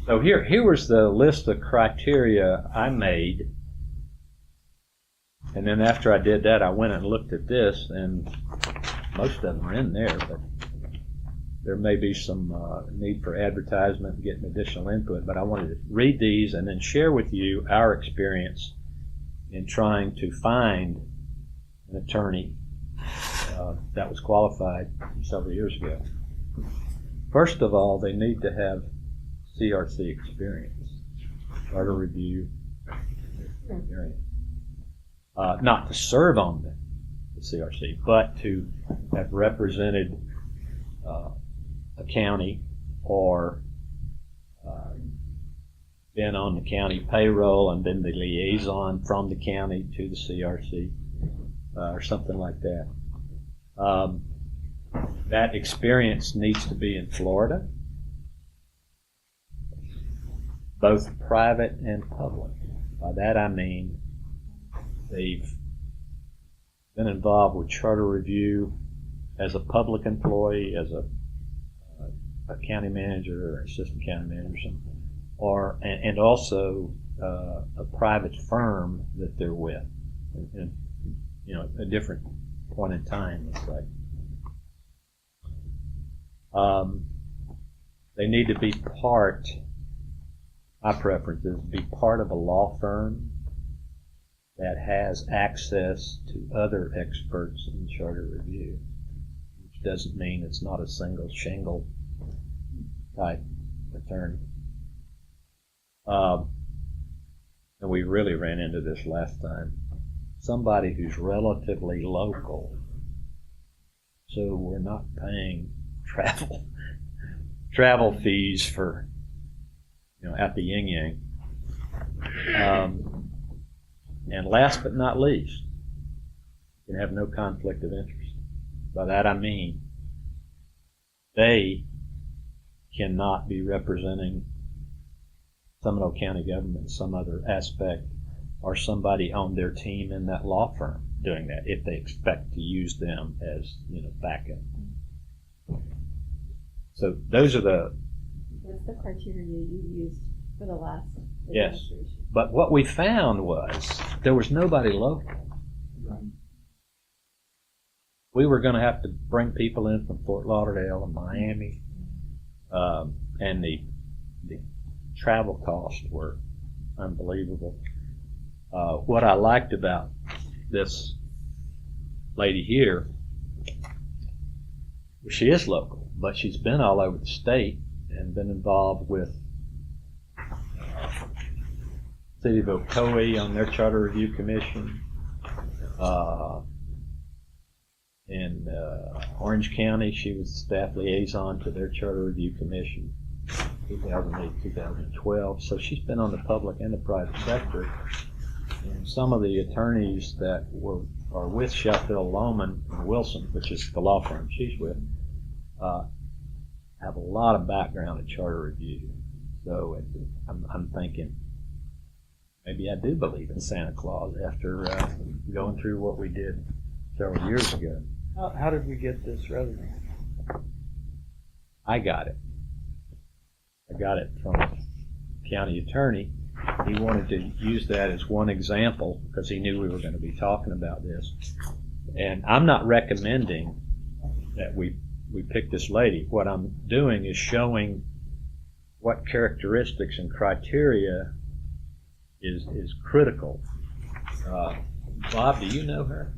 So here was the list of criteria I made. And then after I did that, I went and looked at this, and most of them are in there, but there may be some need for advertisement and getting additional input. But I wanted to read these and then share with you our experience in trying to find an attorney that was qualified several years ago. First of all, they need to have CRC experience, Charter Review experience. Not to serve on the CRC, but to have represented a county or been on the county payroll and been the liaison from the county to the CRC or something like that. That experience needs to be in Florida both private and public. By that I mean they've been involved with charter review as a public employee, as a county manager or assistant county manager, or something, and also a private firm that they're with, and a different point in time, let's say. They need to be part. My preference is to be part of a law firm that has access to other experts in charter review, which doesn't mean it's not a single shingle type attorney. And we really ran into this last time. Somebody who's relatively local, so we're not paying travel fees for at the yin yang. And last but not least, you can have no conflict of interest. By that I mean they cannot be representing Seminole County government, some other aspect, or somebody on their team in that law firm doing that if they expect to use them as backup. So those are the That's the criteria you used for the last Yes. administration. But what we found was there was nobody local. We were going to have to bring people in from Fort Lauderdale and Miami, and the travel costs were unbelievable. What I liked about this lady here, she is local, but she's been all over the state and been involved with City of Ocoee on their charter review commission. In Orange County, she was staff liaison to their charter review commission, 2008, 2012. So she's been on the public and the private sector. And some of the attorneys that are with Sheffield, Lohman, and Wilson, which is the law firm she's with, have a lot of background in charter review. So I'm thinking maybe I do believe in Santa Claus after going through what we did several years ago. How did we get this resume? I got it. I got it from a county attorney. He wanted to use that as one example because he knew we were going to be talking about this. And I'm not recommending that we pick this lady. What I'm doing is showing what characteristics and criteria is critical. Bob, do you know her?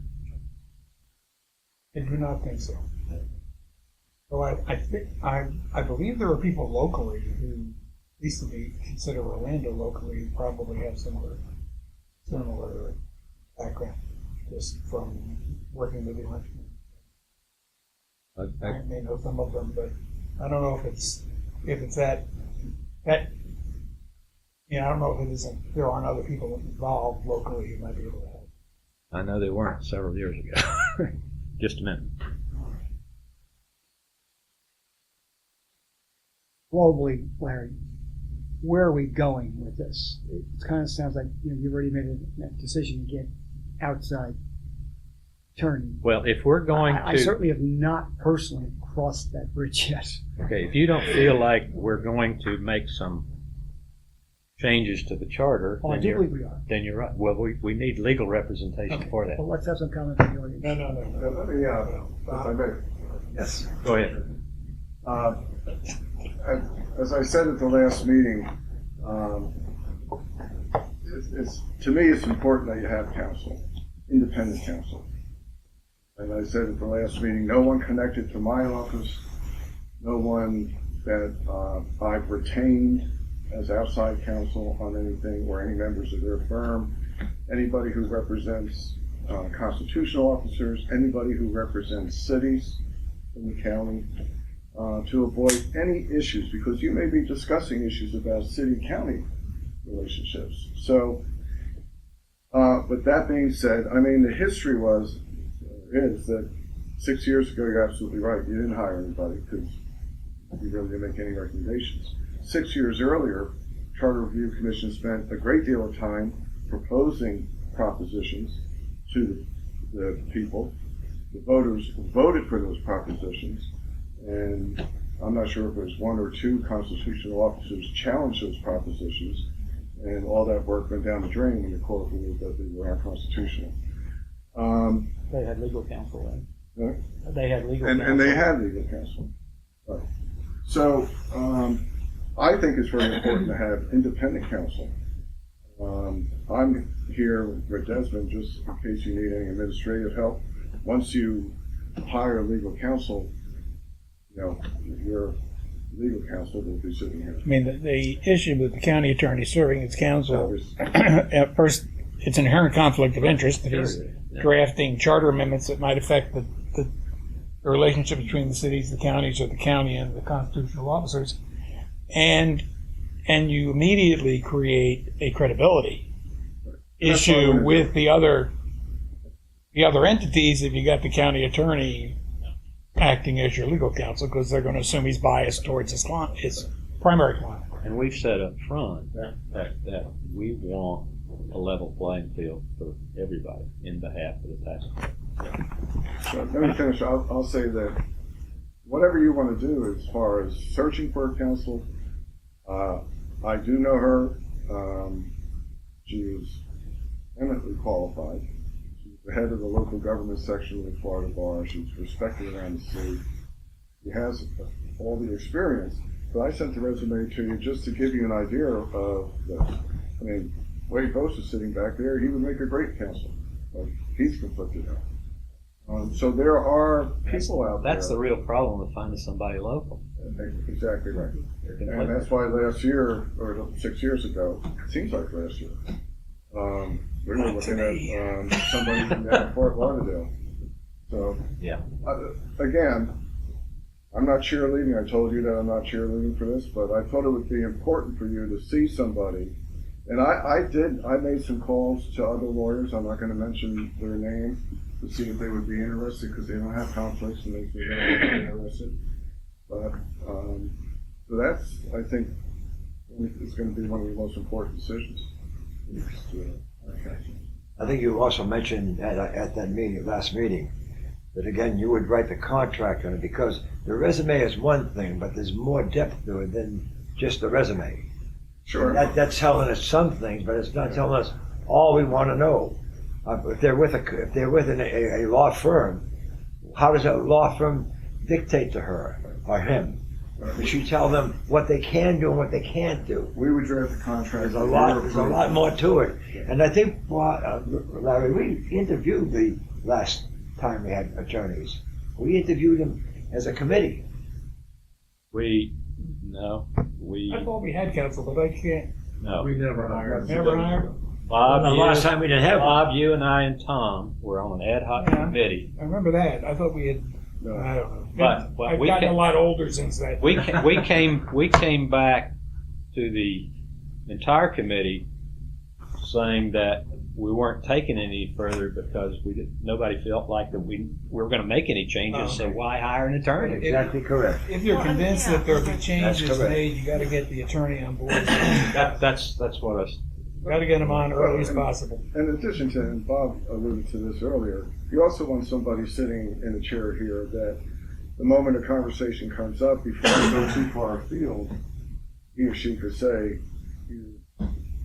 I do not think so. So I believe there are people locally who, at least if we consider Orlando locally, who probably have similar background, just from working with the election. I may know some of them, but I don't know if it's that I don't know if it isn't. There aren't other people involved locally who might be able to help. I know they weren't several years ago. Just a minute. Globally, Larry, where are we going with this? It kind of sounds like you've already made a decision to get outside attorney. Well, if we're going I certainly have not personally crossed that bridge yet. Okay, if you don't feel like we're going to make some changes to the charter, I do believe we are. then you're right. Well, we need legal representation for that. Well, let's have some comment from the audience. No. Let me, if I may. Yes. Go ahead. As I said at the last meeting, to me, it's important that you have counsel, independent counsel. And I said at the last meeting, no one connected to my office, no one that I've retained as outside counsel on anything, or any members of their firm, anybody who represents constitutional officers, anybody who represents cities in the county, to avoid any issues, because you may be discussing issues about city-county relationships. So, but that being said, I mean, the history is that 6 years ago, you're absolutely right, you didn't hire anybody because you really didn't make any recommendations. 6 years earlier, Charter Review Commission spent a great deal of time proposing propositions to the people. The voters voted for those propositions, and I'm not sure if it was one or two constitutional officers challenged those propositions, and all that work went down the drain when the court ruled that they were unconstitutional. They had legal counsel then. Huh? They had legal counsel. And they had legal counsel. Right. So I think it's very important to have independent counsel. I'm here with Desmond just in case you need any administrative help. Once you hire legal counsel, you know, your legal counsel will be sitting here. I mean, the issue with the county attorney serving as counsel, at first, it's an inherent conflict of interest that he's drafting charter amendments that might affect the relationship between the cities, the counties, or the county and the constitutional officers. And you immediately create a credibility issue with the other entities if you got the county attorney acting as your legal counsel, because they're going to assume he's biased towards his client, his primary client. And we've said up front that we want a level playing field for everybody in behalf of the taxpayer. So let me finish. I'll say that whatever you want to do as far as searching for a counsel, I do know her. She is eminently qualified. She's the head of the local government section of the Florida Bar. She's respected around the state. She has all the experience. But I sent the resume to you just to give you an idea of this. I mean, Wade Post is sitting back there. He would make a great counsel. But he's conflicted out. So there are people out there. That's the real problem with finding somebody local. Exactly right. And that's why last year, or 6 years ago, it seems like last year, we were looking at somebody from down in Fort Lauderdale. So, yeah. Again, I'm not cheerleading. I told you that I'm not cheerleading for this, but I thought it would be important for you to see somebody. And I made some calls to other lawyers. I'm not going to mention their name to see if they would be interested because they don't have conflicts and they don't be interested. But so that's, I think, it's going to be one of the most important decisions. I think you also mentioned at that meeting, last meeting, that again you would write the contract on it because the resume is one thing, but there's more depth to it than just the resume. Sure. That's telling us some things, but it's not telling us all we want to know. If they're with a law firm, how does that law firm dictate to her or him? Does she tell them what they can do and what they can't do? We would draft the contract. There's a lot more to it. And I think, Larry, we interviewed the last time we had attorneys. We interviewed them as a committee. I thought we had counsel, but I can't. No. We never hired. Never hired? Bob, The last time we didn't have Bob, you and I and Tom were on an ad hoc committee. I remember that. I thought we had. No. I don't know. But I've we gotten can- a lot older since that. We came back to the entire committee saying that we weren't taking any further because nobody felt like that we were going to make any changes. So why hire an attorney? Exactly correct. If you're convinced that there'll be changes correct. made, you got to get the attorney on board. That's what I. Got to get him on early as possible. In addition to, and Bob alluded to this earlier, you also want somebody sitting in a chair here that the moment a conversation comes up, before you go too far afield, he or she could say,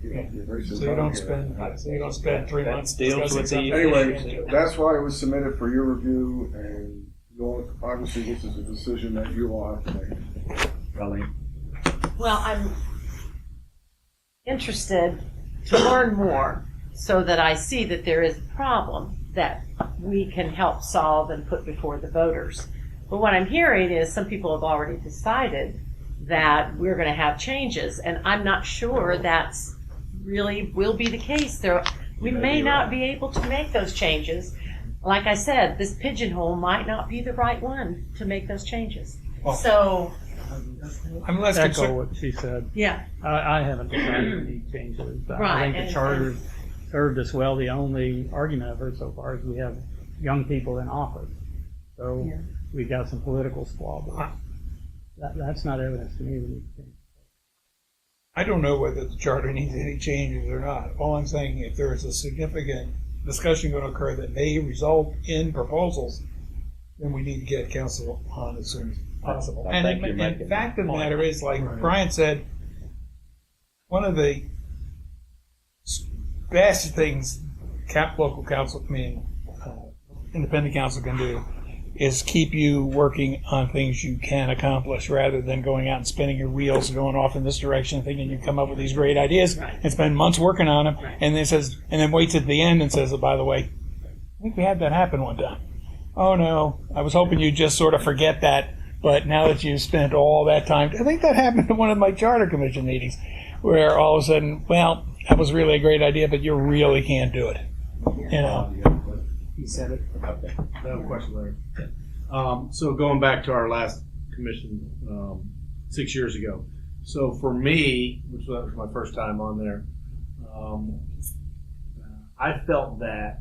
you're wasting So you time don't here. spend 3 months deals discussing with the- something. Anyway, that's why it was submitted for your review, and obviously this is a decision that you all have to make. Colleen. Well, I'm interested to learn more so that I see that there is a problem that we can help solve and put before the voters. But what I'm hearing is some people have already decided that we're going to have changes, and I'm not sure that's really will be the case. We may not be able to make those changes. Like I said, this pigeonhole might not be the right one to make those changes. So, I'm less Echo concerned. what she said. yeah. I haven't decided any changes. I Right, think the and- charter's served us well. The only argument I've heard so far is we have young people in office. So Yeah. we've got some political squabbles. That's not evidence to me we need to change. I don't know whether the charter needs any changes or not. All I'm saying, if there is a significant discussion going to occur that may result in proposals, then we need to get council on as soon as possible. I think you're And making the fact of the a point. matter is, like Brian said, one of the best things local council, independent council can do is keep you working on things you can accomplish rather than going out and spinning your wheels, going off in this direction, thinking you come up with these great ideas and spend months working on them, and then waits at the end and says, oh, by the way, I think we had that happen one time. Oh no, I was hoping you'd just sort of forget that, but now that you've spent all that time, I think that happened at one of my charter commission meetings, where all of a sudden, well, that was really a great idea, but you really can't do it. You know. He said it. Okay. I have a question, Larry. So going back to our last commission 6 years ago. So for me, which was my first time on there, I felt that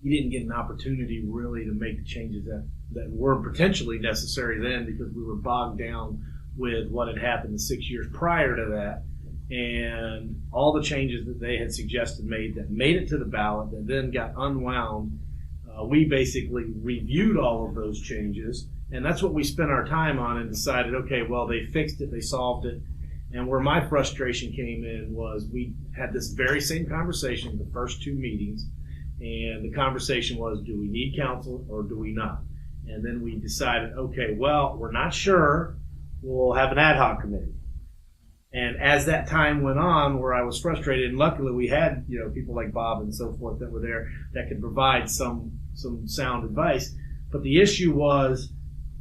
you didn't get an opportunity really to make the changes that were potentially necessary then, because we were bogged down with what had happened the 6 years prior to that, and all the changes that they had suggested made it to the ballot that then got unwound. We basically reviewed all of those changes, and that's what we spent our time on and decided, okay, well, they fixed it, they solved it. And where my frustration came in was we had this very same conversation the first two meetings, and the conversation was, do we need council or do we not? And then we decided, okay, well, we're not sure, we'll have an ad hoc committee. And as that time went on, where I was frustrated, and luckily we had, people like Bob and so forth that were there that could provide some sound advice. But the issue was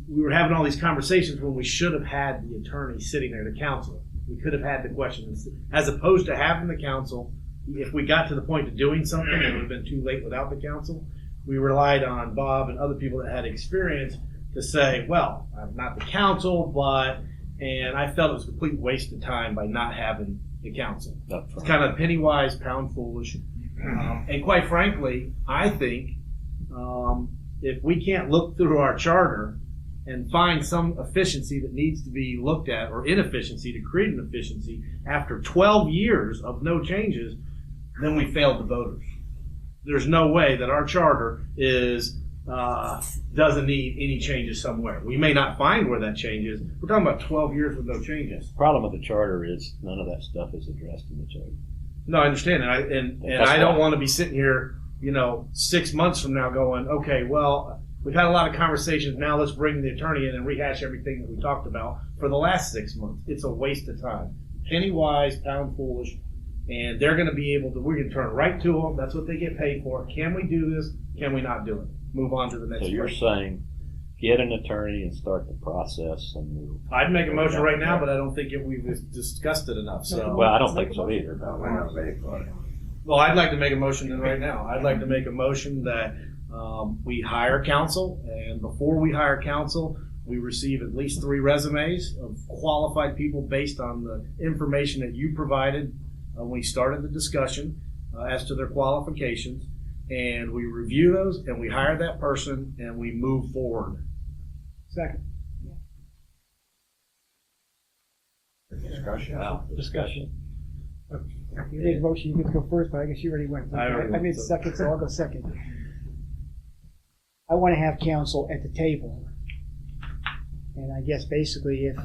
we were having all these conversations when we should have had the attorney sitting there to counsel. We could have had the questions, as opposed to having the counsel. If we got to the point of doing something, it would have been too late without the counsel. We relied on Bob and other people that had experience to say, well, I'm not the counsel, but... And I felt it was a complete waste of time by not having the council. It's kind of penny wise, pound foolish. And quite frankly, I think if we can't look through our charter and find some efficiency that needs to be looked at, or inefficiency to create an efficiency after 12 years of no changes, then we failed the voters. There's no way that our charter doesn't need any changes somewhere. We may not find where that change is. We're talking about 12 years with no changes. The problem with the charter is none of that stuff is addressed in the charter. No, I understand, and I don't want to be sitting here, 6 months from now going, okay, well, we've had a lot of conversations. Now let's bring the attorney in and rehash everything that we talked about for the last 6 months. It's a waste of time. Penny wise, pound foolish, and they're going to be able to. We're going to turn right to them. That's what they get paid for. Can we do this? Can we not do it? Move on to the next. So you're question. saying get an attorney and start the process, and I'd make a motion right now, but I don't think we've discussed it enough. So, well, I don't think so either. We're not ready for it. well, I'd like to make a motion then right now. I'd like to make a motion that we hire counsel, and before we hire counsel, we receive at least 3 resumes of qualified people based on the information that you provided when we started the discussion as to their qualifications. And we review those, and we hire that person, and we move forward. Second. Discussion. You made a motion, you get to go first, but I guess you already went. I already went, made so- second, so I'll go second. I want to have counsel at the table. And I guess basically if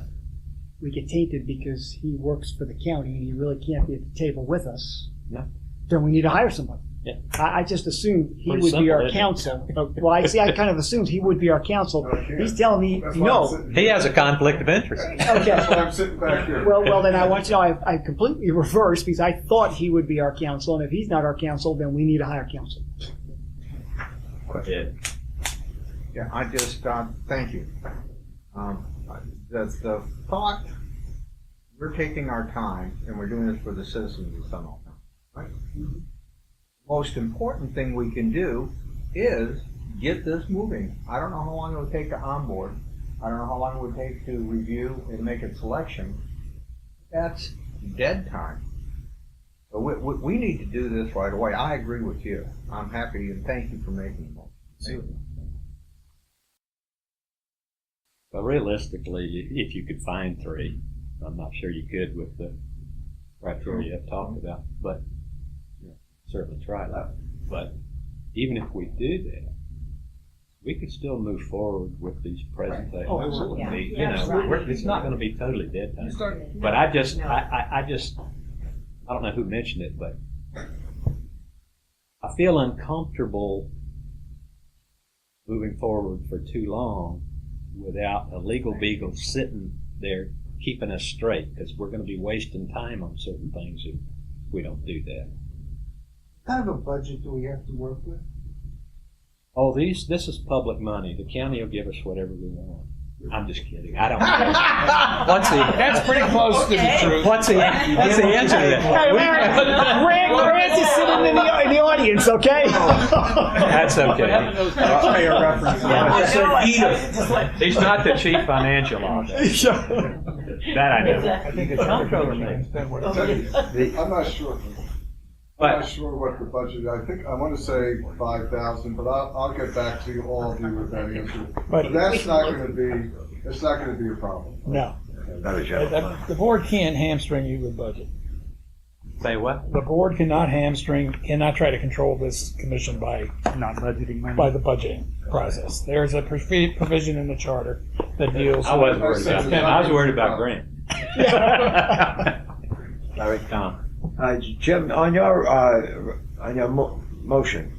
we get tainted because he works for the county and he really can't be at the table with us, Yeah. then we need to hire somebody. Yeah. I just assumed he Pretty would be simple, our isn't it? counsel. Well, I kind of assumed he would be our counsel. He's telling me That's why I'm no. sitting He here. has a conflict of interest. Okay. That's why I'm sitting back here. Well, then I want you to know I completely reversed because I thought he would be our counsel, and if he's not our counsel, then we need to hire counsel. Yeah. Yeah, I just, thank you. The thought, we're taking our time and we're doing this for the citizens of Seminole, right? Most important thing we can do is get this moving. I don't know how long it would take to onboard. I don't know how long it would take to review and make a selection. That's dead time. So we need to do this right away. I agree with you. I'm happy and thank you for making the motion. But realistically, if you could find 3, I'm not sure you could with the criteria I've talked about, but certainly try that. But even if we do that, we could still move forward with these presentations. Oh, absolutely. Yeah. You know, it's not going to be totally dead time. But I just, I don't know who mentioned it, but I feel uncomfortable moving forward for too long without a legal beagle sitting there keeping us straight, because we're going to be wasting time on certain things if we don't do that. What kind of a budget do we have to work with? Oh, this is public money. The county will give us whatever we want. I'm just kidding. I don't know. What's the? That's pretty close to the truth. What's the answer to that? Hey, Grant is sitting in the audience, okay? That's okay. Taxpayer reference. He's not the chief financial officer. That I know. I think it's comptroller may spend what it's I'm not sure. I'm not sure what the budget is. I want to say 5,000, but I'll get back to all of you with that answer. But that's not going to be, it's not going to be a problem. No. Another general. The board can't hamstring you with budget. Say what? The board cannot try to control this commission by Not budgeting money. the budgeting process. There's a provision in the charter that deals. I wasn't worried about that. I was worried about Grant. Sorry, Tom. Jim, on your motion,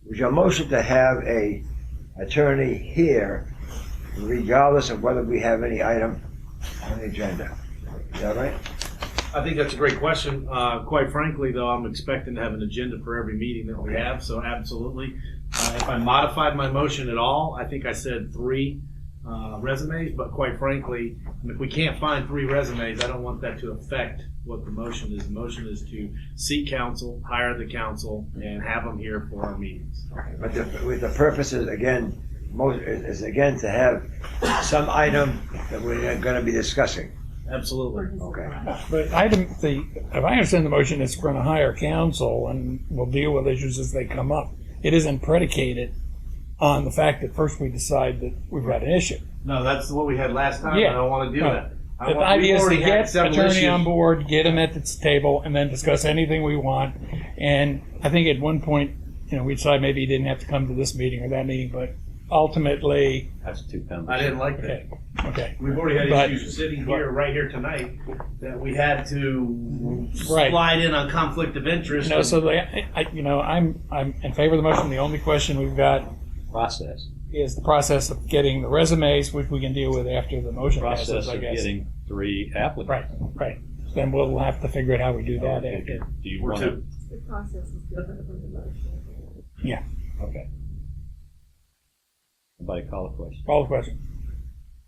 was your motion to have a attorney here regardless of whether we have any item on the agenda? Is that right? I think that's a great question. Quite frankly, though, I'm expecting to have an agenda for every meeting that we have, so absolutely. If I modified my motion at all, I think I said 3 resumes, but quite frankly, if we can't find 3 resumes, I don't want that to affect what the motion is. The motion is to seek counsel, hire the counsel, and have them here for our meetings. But with the purpose is again to have some item that we're going to be discussing. Absolutely. Okay. But if I understand the motion, it's going to hire counsel and we'll deal with issues as they come up. It isn't predicated on the fact that first we decide that we've got an issue. No, that's what we had last time. Yeah. I don't want to do No. that. The idea is to get attorney on board, get him at the table, and then discuss anything we want. And I think at one point, we decided maybe he didn't have to come to this meeting or that meeting, but ultimately, That's too cumbersome. I didn't like that. okay. We've already had But- issues sitting here, right here tonight, that we had to Right. slide in on conflict of interest. So I'm in favor of the motion. The only question we've got Process. is the process of getting the resumes, which we can deal with after the motion Process passes, I of guess. getting 3 applicants. Right. Then we'll have to figure out how we do that Okay. after. Do you Or want 2. The process is different from the motion. Okay. Somebody call a question. Call the question.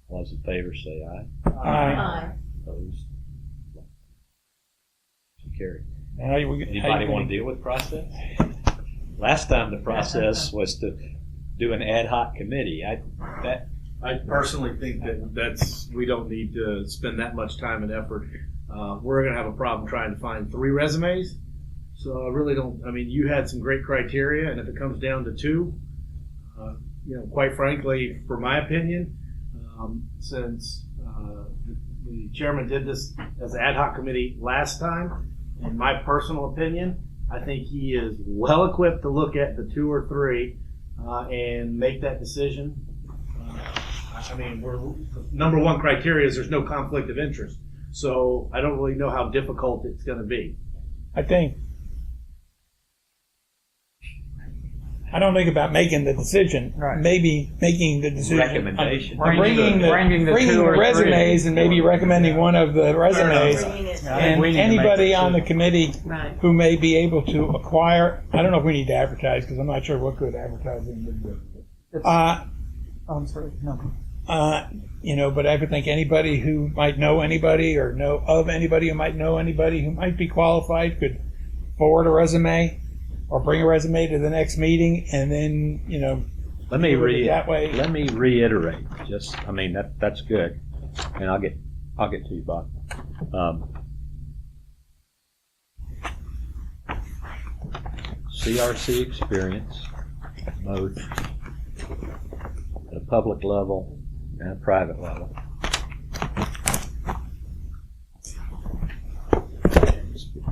All those in favor say aye. Aye. Opposed? So carried. Now, Anybody want to deal with process? Last time the process was to do an ad hoc committee. I personally think that we don't need to spend that much time and effort. We're going to have a problem trying to find 3 resumes. So I really don't. I mean, you had some great criteria, and if it comes down to 2, quite frankly, for my opinion, since the chairman did this as an ad hoc committee last time, in my personal opinion, I think he is well equipped to look at the 2 or 3 and make that decision. Number 1 criteria is there's no conflict of interest. So I don't really know how difficult it's going to be. I don't think about making the decision. Right. Maybe making the decision. Recommendation. Bringing the the 2 or 3. resumes and maybe recommending one of the resumes. Bringing it. I think And we need to make anybody the on the decision. committee Right. who may be able to acquire, I don't know if we need to advertise because I'm not sure what good advertising would do. I'm sorry. No. But I would think anybody who might know anybody or know of anybody who might know anybody who might be qualified could forward a resume or bring a resume to the next meeting and then, Let me do it that way. Let me reiterate. That's good, and I'll get to you, Bob. CRC experience, both at a public level and a private level.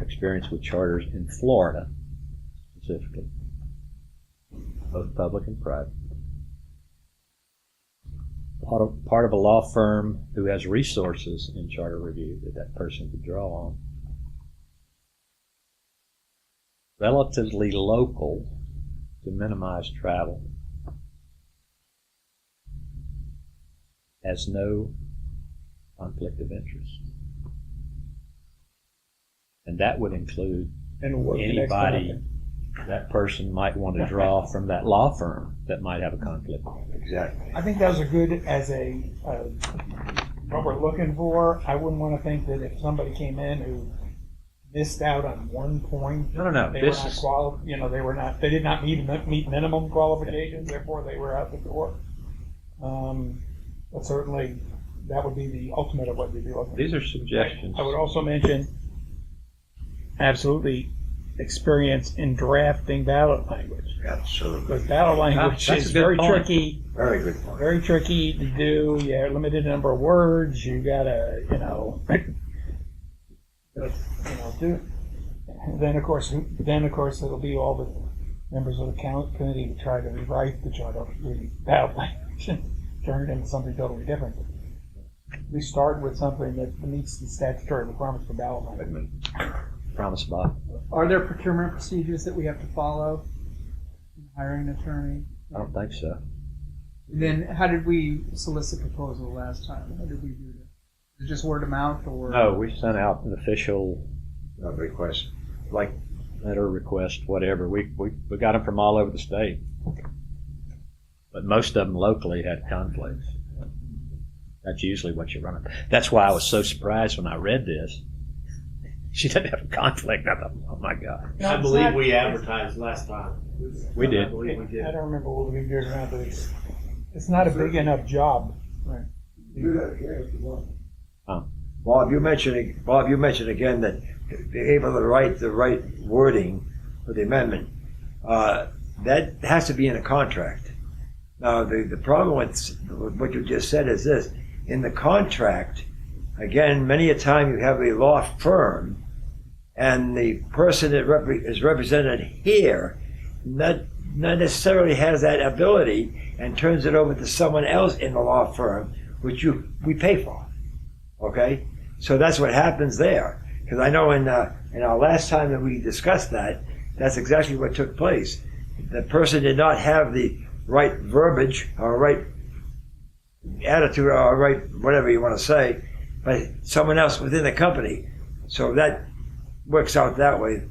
experience with charters in Florida, specifically, both public and private. Part of a law firm who has resources in charter review that person could draw on. Relatively local to minimize travel. Has no conflict of interest. And that would include anybody that person might want to draw from that law firm that might have a conflict. Exactly. I think those are good as what we're looking for. I wouldn't want to think that if somebody came in who missed out on one point, No. they were not they did not meet minimum qualifications, therefore they were out the door. But certainly that would be the ultimate of what you'd be looking for. These are suggestions. I would also mention absolutely experience in drafting ballot language. Absolutely. Because ballot language That's is a good very point. tricky. Very good point. Very tricky to do. You have a limited number of words. You gotta, do it. And then of course, it'll be all the members of the committee to try to rewrite the ballot language and turn it into something totally different. We start with something that meets the statutory requirements for ballot language. Promise, Bob. Are there procurement procedures that we have to follow in hiring an attorney? I don't think so. Then how did we solicit proposal last time? How did we do that? Was it just word of mouth or? No, we sent out an official Request. Like, letter request, whatever. We got them from all over the state. But most of them locally had conflicts. That's usually what you run. That's why I was so surprised when I read this. She didn't have a conflict. I thought, oh my God. I believe we advertised last time. We did. I believe we did. I don't remember what we did around, but it's not a big enough job. Do that again if you want. Bob, you mentioned again that to be able to write the right wording for the amendment, that has to be in a contract. Now, the problem with what you just said is this. In the contract, again, many a time you have a law firm and the person that is represented here not necessarily has that ability and turns it over to someone else in the law firm, which we pay for. Okay? So that's what happens there. Because I know in our last time that we discussed that, that's exactly what took place. The person did not have the right verbiage or right attitude or right whatever you want to say, but someone else within the company. So that works out that way.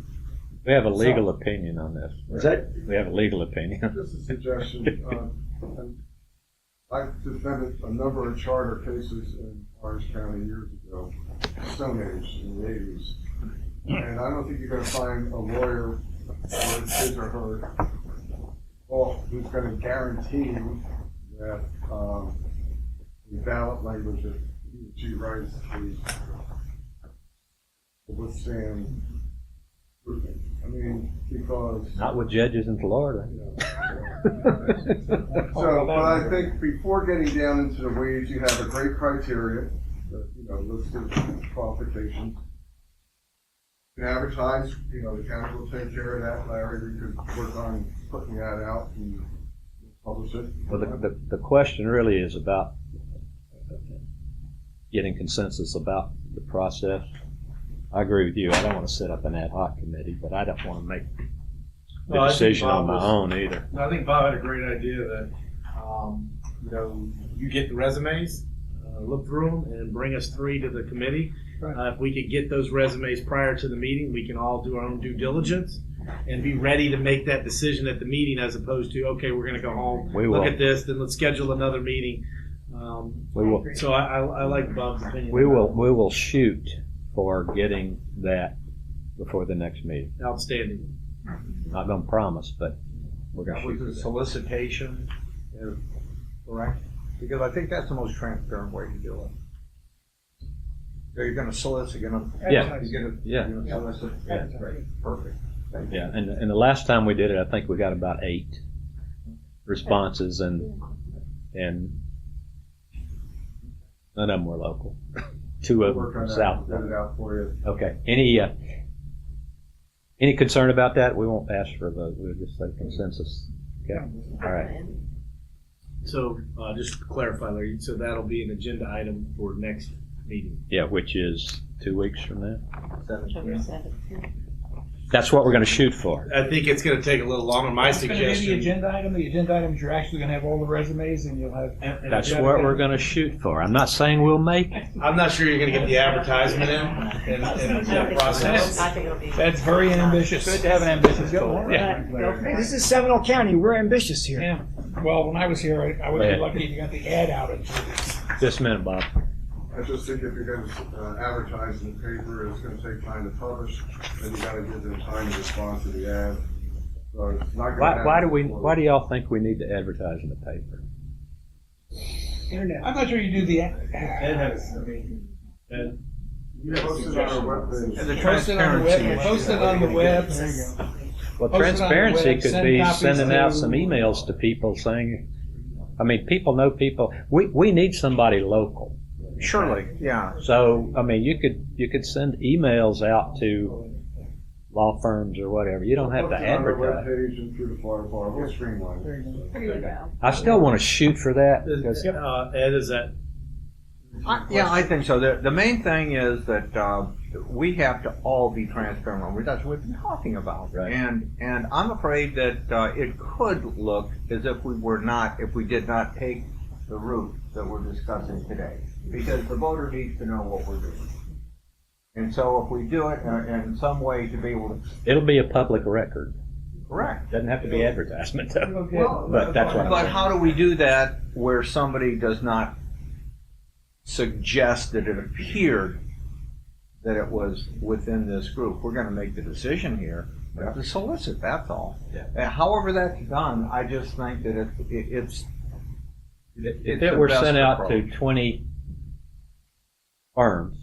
We have a legal opinion on this. Is that? We have a legal opinion. Just a suggestion. I've defended a number of charter cases in Orange County years ago, Stone Age in the 80s. And I don't think you're going to find a lawyer or his or her who's going to guarantee that the ballot language that he or she writes will withstand scrutiny. I mean, because... Not with judges in Florida. So, but I think before getting down into the weeds, you have a great criteria, listed qualifications. You can advertise, the county will take care of that, Larry. We could work on putting that out and publish it. Well, the question really is about getting consensus about the process. I agree with you. I don't want to set up an ad hoc committee, but I don't want to make the decision on my own either. I think Bob had a great idea that, you get the resumes, look through them, and bring us 3 to the committee. If we could get those resumes prior to the meeting, we can all do our own due diligence and be ready to make that decision at the meeting, as opposed to, okay, we're going to go home, look at this, then let's schedule another meeting. We will. So I like Bob's opinion. We will shoot for getting that before the next meeting. Outstanding. Not going to promise, but we're going to With shoot. the solicitation, correct? Because I think that's the most transparent way to do it. So you're going to solicit, you're going to Yeah. solicit. Yeah. Great. Perfect. Thank you. Yeah, and the last time we did it, I think we got about 8 responses, and none of them were local. 2 of Work them on were that, south. get it out for you. Okay. Any Any concern about that? We won't ask for a vote. We'll just say consensus. Okay. All right. So, just to clarify, Larry, so that'll be an agenda item for next meeting. Yeah, which is 2 weeks from now. October 7th. That's what we're going to shoot for. I think it's gonna take a little longer. My It's gonna be the suggestion. agenda item. The agenda item is you're actually gonna have all the resumes and you'll have. That's what we're going to shoot for. I'm not saying we'll make it. I'm not sure you're gonna get the advertisement in that process. I think it'll be. That's very ambitious. Good to have an ambitious goal. Yeah. Hey, this is Seminole County. We're ambitious here. Yeah. Well, when I was here, I would Yeah. be lucky if you got the ad out in 2 weeks. Just a minute, Bob. I just think if you're gonna advertise in the paper, it's gonna take time to publish, then you gotta give them time to respond to the ad. So it's not gonna happen Why before- do y'all think we need to advertise in the paper? Internet. I'm not sure you do the. Ed has, I mean, Ed, You post it on our webpage. And the Post it on the web. Post it on the web. There you go. Well, Post it on the transparency web, could send be copies sending out to- some emails to people saying, I mean, people know people. We need somebody local. Surely, yeah. So, I mean, you could send emails out to law firms or whatever. You don't have to Post it on our advertise. webpage and through the fire department, we'll streamline There it. you go. There you go. I still want to shoot for that because Ed, is that? Yeah, I think so. The main thing is that we have to all be transparent. That's what we've been talking about. Right. And I'm afraid that it could look as if if we did not take the route that we're discussing today. Because the voter needs to know what we're doing. And so if we do it in some way to be able to. it'll be a public record. Correct. Doesn't have to be advertisement though. Well, But that's what I'm But saying. how do we do that where somebody does not suggest that it appeared that it was within this group? We're going to make the decision here. We have to solicit, that's all. Yeah. However that's done, I just think that it's If the it were best sent out approach. to 20 firms,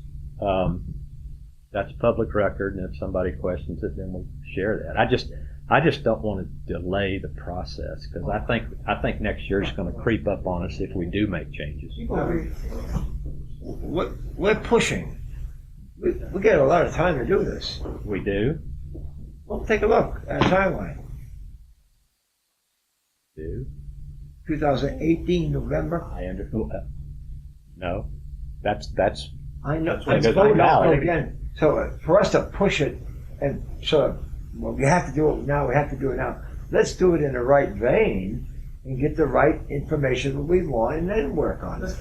that's a public record, and if somebody questions it, then we'll share that. I just don't want to delay the process because I think next year is going to creep up on us if we do make changes. We're pushing. We get a lot of time to do this. We do. Well, take a look at our timeline. Do. 2018, November. No, that's I know. That's what it I goes know, now. but again, so for us to push it and sort of, well, we have to do it now. We have to do it now. Let's do it in the right vein and get the right information that we want, and then work on it.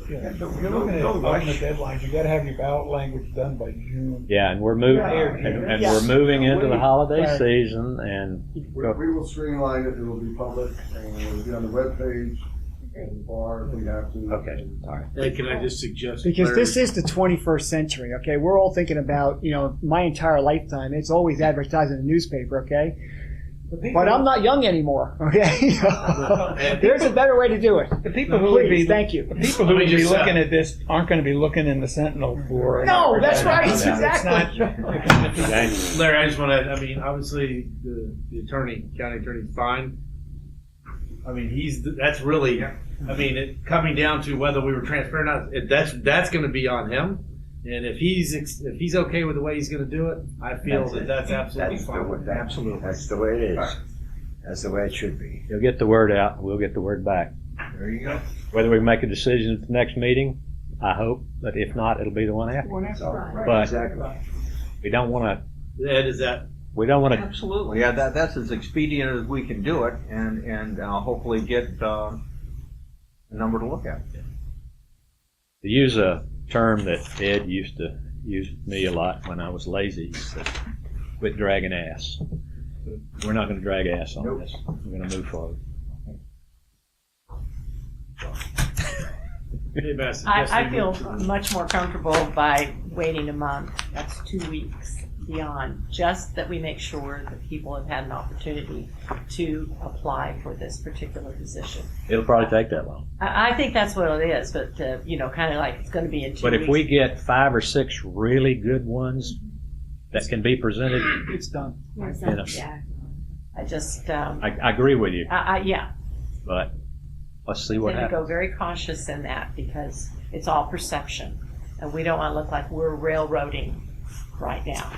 Yeah. Don't- You're looking at don't ultimate rush. deadlines. You gotta have your ballot language done by June. yeah, and we're moving and we're moving into the holiday Right. season, and We will streamline it, it will be public, and it will be on the webpage, and the bar if we have to. okay, all right. Ed, can I just suggest? Because Larry, this is the 21st century, okay? We're all thinking about, my entire lifetime. It's always advertised in the newspaper, okay? But I'm not young anymore, okay? There's a better way to do it. The people who would be Please, thank you. The people who Let me would be just, looking at this aren't going to be looking in the Sentinel for. No, that's right, It's not exactly. the kind of people- Larry, I just want to. I mean, obviously, the county attorney's fine. I mean, that's really. I mean, it coming down to whether we were transparent or not. That's going to be on him. And if he's okay with the way he's going to do it, I feel that's absolutely fine. Absolutely. That's the way it is. That's the way it should be. You'll get the word out, and we'll get the word back. There you go. Whether we make a decision at the next meeting, I hope, but if not, it'll be the one after. But Exactly. we don't want to. Ed, is that? We don't want to. Absolutely. Yeah, that's as expedient as we can do it, and hopefully get a number to look at. To use a term that Ed used to use with me a lot when I was lazy, he said, quit dragging ass. We're not going to drag ass on this. We're going to move forward. Hey, Bass, I feel much more comfortable by waiting a month. That's 2 weeks beyond, just that we make sure that people have had an opportunity to apply for this particular position. It'll probably take that long. I think that's what it is, but, kind of like it's going to be in 2 weeks. But if we get 5 or 6 really good ones that can be presented, It's done. Yeah. I just, I agree with you, yeah. but let's see what Then to go happens. very cautious in that because it's all perception. And we don't want to look like we're railroading right now.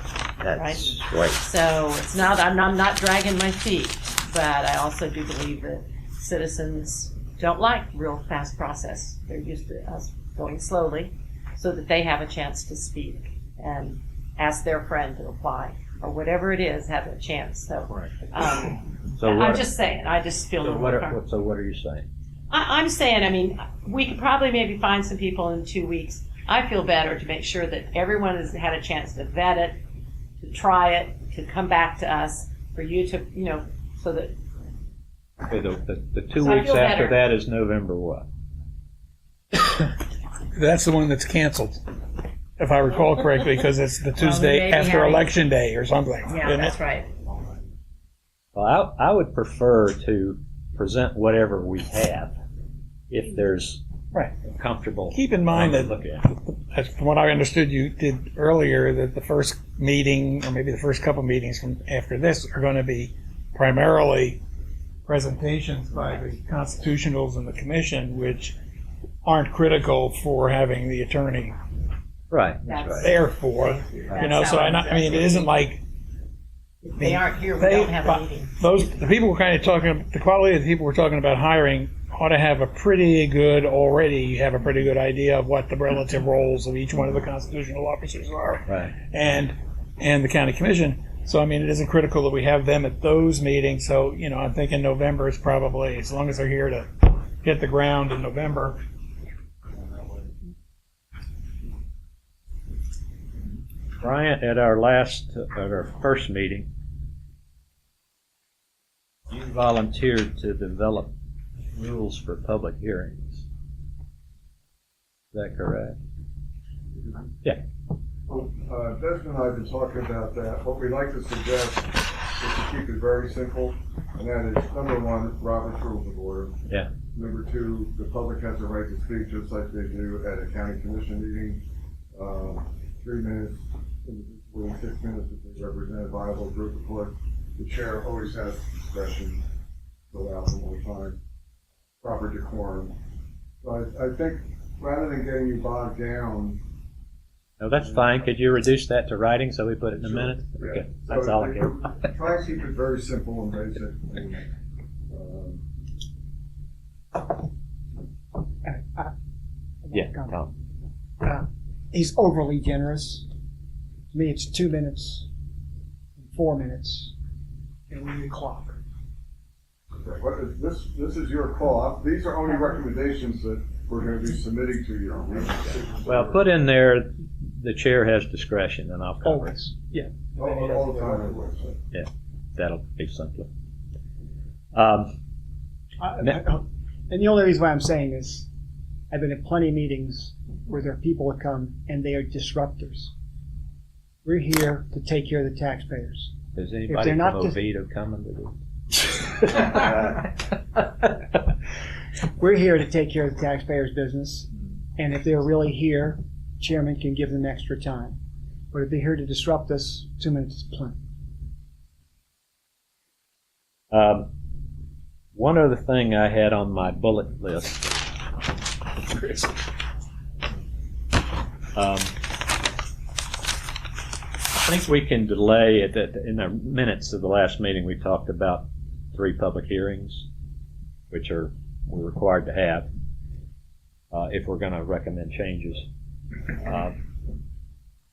That's right. So it's not, I'm not dragging my feet, but I also do believe that citizens don't like real fast process. They're used to us going slowly so that they have a chance to speak and ask their friend to apply or whatever it is, have a chance. So, So I'm what, just saying, I just feel so a what, little so what are you saying? I'm saying, I mean, we could probably maybe find some people in 2 weeks. I feel better to make sure that everyone has had a chance to vet it, to try it, to come back to us, for you to, you know, so that. Okay, the 2 So I weeks feel after better. that is November what? That's the one that's canceled, if I recall correctly, because it's the Tuesday maybe after having- Election Day or something. Yeah, isn't that's it? right. Well, I would prefer to present whatever we have, if there's Right. comfortable. Keep in mind one to that, look at. as from what I understood you did earlier, that the first meeting, or maybe the first couple meetings from after this, are going to be primarily presentations by the constitutionals and the commission, which aren't critical for having the attorney Right. That's, there for. You know, so I mean, it isn't like if they aren't here, we they- don't have a meeting. the people we're kind of talking, the quality of the people we're talking about hiring ought to have a pretty good idea of what the relative roles of each one of the constitutional officers are, Right. and the county commission. So I mean, it isn't critical that we have them at those meetings. So you know, I'm thinking November is probably, as long as they're here to hit the ground in November. Bryant, at our first meeting, you volunteered to develop rules for public hearings. Is that correct? Yeah. Well, Desmond and I have been talking about that. What we'd like to suggest is to keep it very simple, and that is, number one, Robert's Rules of Order. Yeah. Number two, the public has a right to speak just like they do at a county commission meeting. 3 minutes, within 6 minutes, if they represent a viable group of court. The chair always has discretion to allow for more time. Proper decorum. So I think rather than getting you bogged down. No, that's fine. Could you reduce that to writing so we put it in a minute? Yeah. Okay, that's all I care about. Try to keep it very simple and basic. Yeah, Tom. He's overly generous. To me, it's 2 minutes, 4 minutes, and we need a clock. Okay, this is your call. These are only recommendations that we're going to be submitting to you. Well, put in there, the chair has discretion, and I'll cover it. Always, yeah. All the time. Anyway, so. Yeah, that'll be simpler. And the only reason why I'm saying is, I've been at plenty of meetings where there are people that come and they are disruptors. We're here to take care of the taxpayers. Is they're anybody from not Oviedo coming to do? We're here to take care of the taxpayers' business, and if they're really here, chairman can give them extra time. But if they're here to disrupt us, 2 minutes is plenty. One other thing I had on my bullet list, Chris. I think we can delay it. In the minutes of the last meeting, we talked about 3 public hearings, which we're required to have if we're going to recommend changes.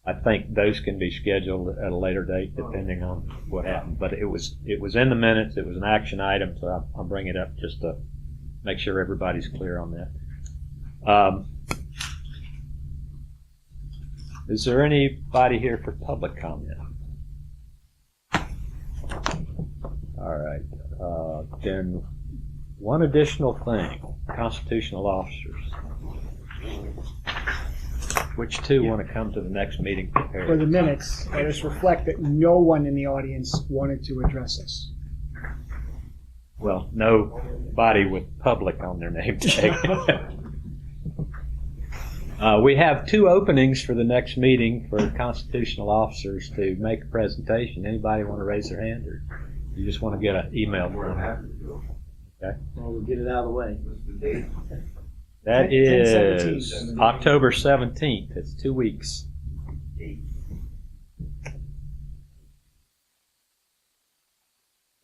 I think those can be scheduled at a later date, depending on what happened. But it was in the minutes. It was an action item, so I'll bring it up just to make sure everybody's clear on that. Is there anybody here for public comment? All right. Then one additional thing, constitutional officers. Which two want to come to the next meeting prepared? For the minutes, let us reflect that no one in the audience wanted to address us. Well, nobody with public on their name tag. We have 2 openings for the next meeting for constitutional officers to make a presentation. Anybody want to raise their hand, or you just want to get an email from them? Okay. Well, we'll get it out of the way. That 10/17. is October 17th. It's 2 weeks.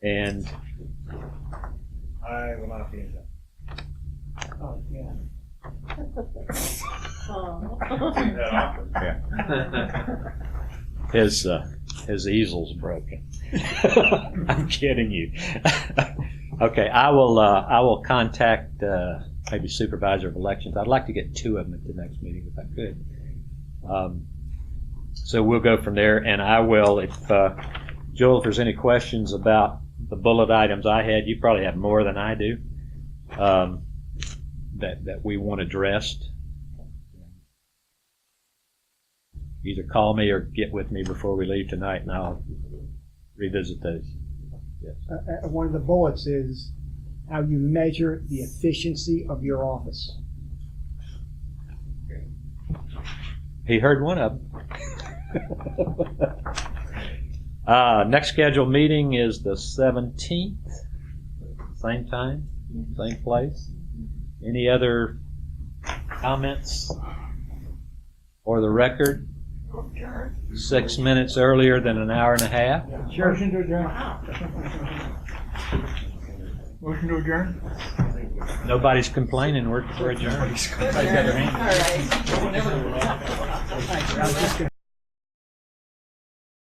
And I will not be in that. Oh, yeah. his easel's broken. I'm kidding you. Okay, I will contact maybe supervisor of elections. I'd like to get 2 of them at the next meeting if I could. So we'll go from there, and I will, if Joel, if there's any questions about the bullet items I had, you probably have more than I do, that we want addressed. Either call me or get with me before we leave tonight, and I'll revisit those. Yes. One of the bullets is how you measure the efficiency of your office. He heard one of them. Next scheduled meeting is the 17th. Same time, same place. Any other comments for the record? 6 minutes earlier than an hour and a half. Motion to adjourn. Motion to adjourn? Nobody's complaining. We're adjourned. All right. I was just gonna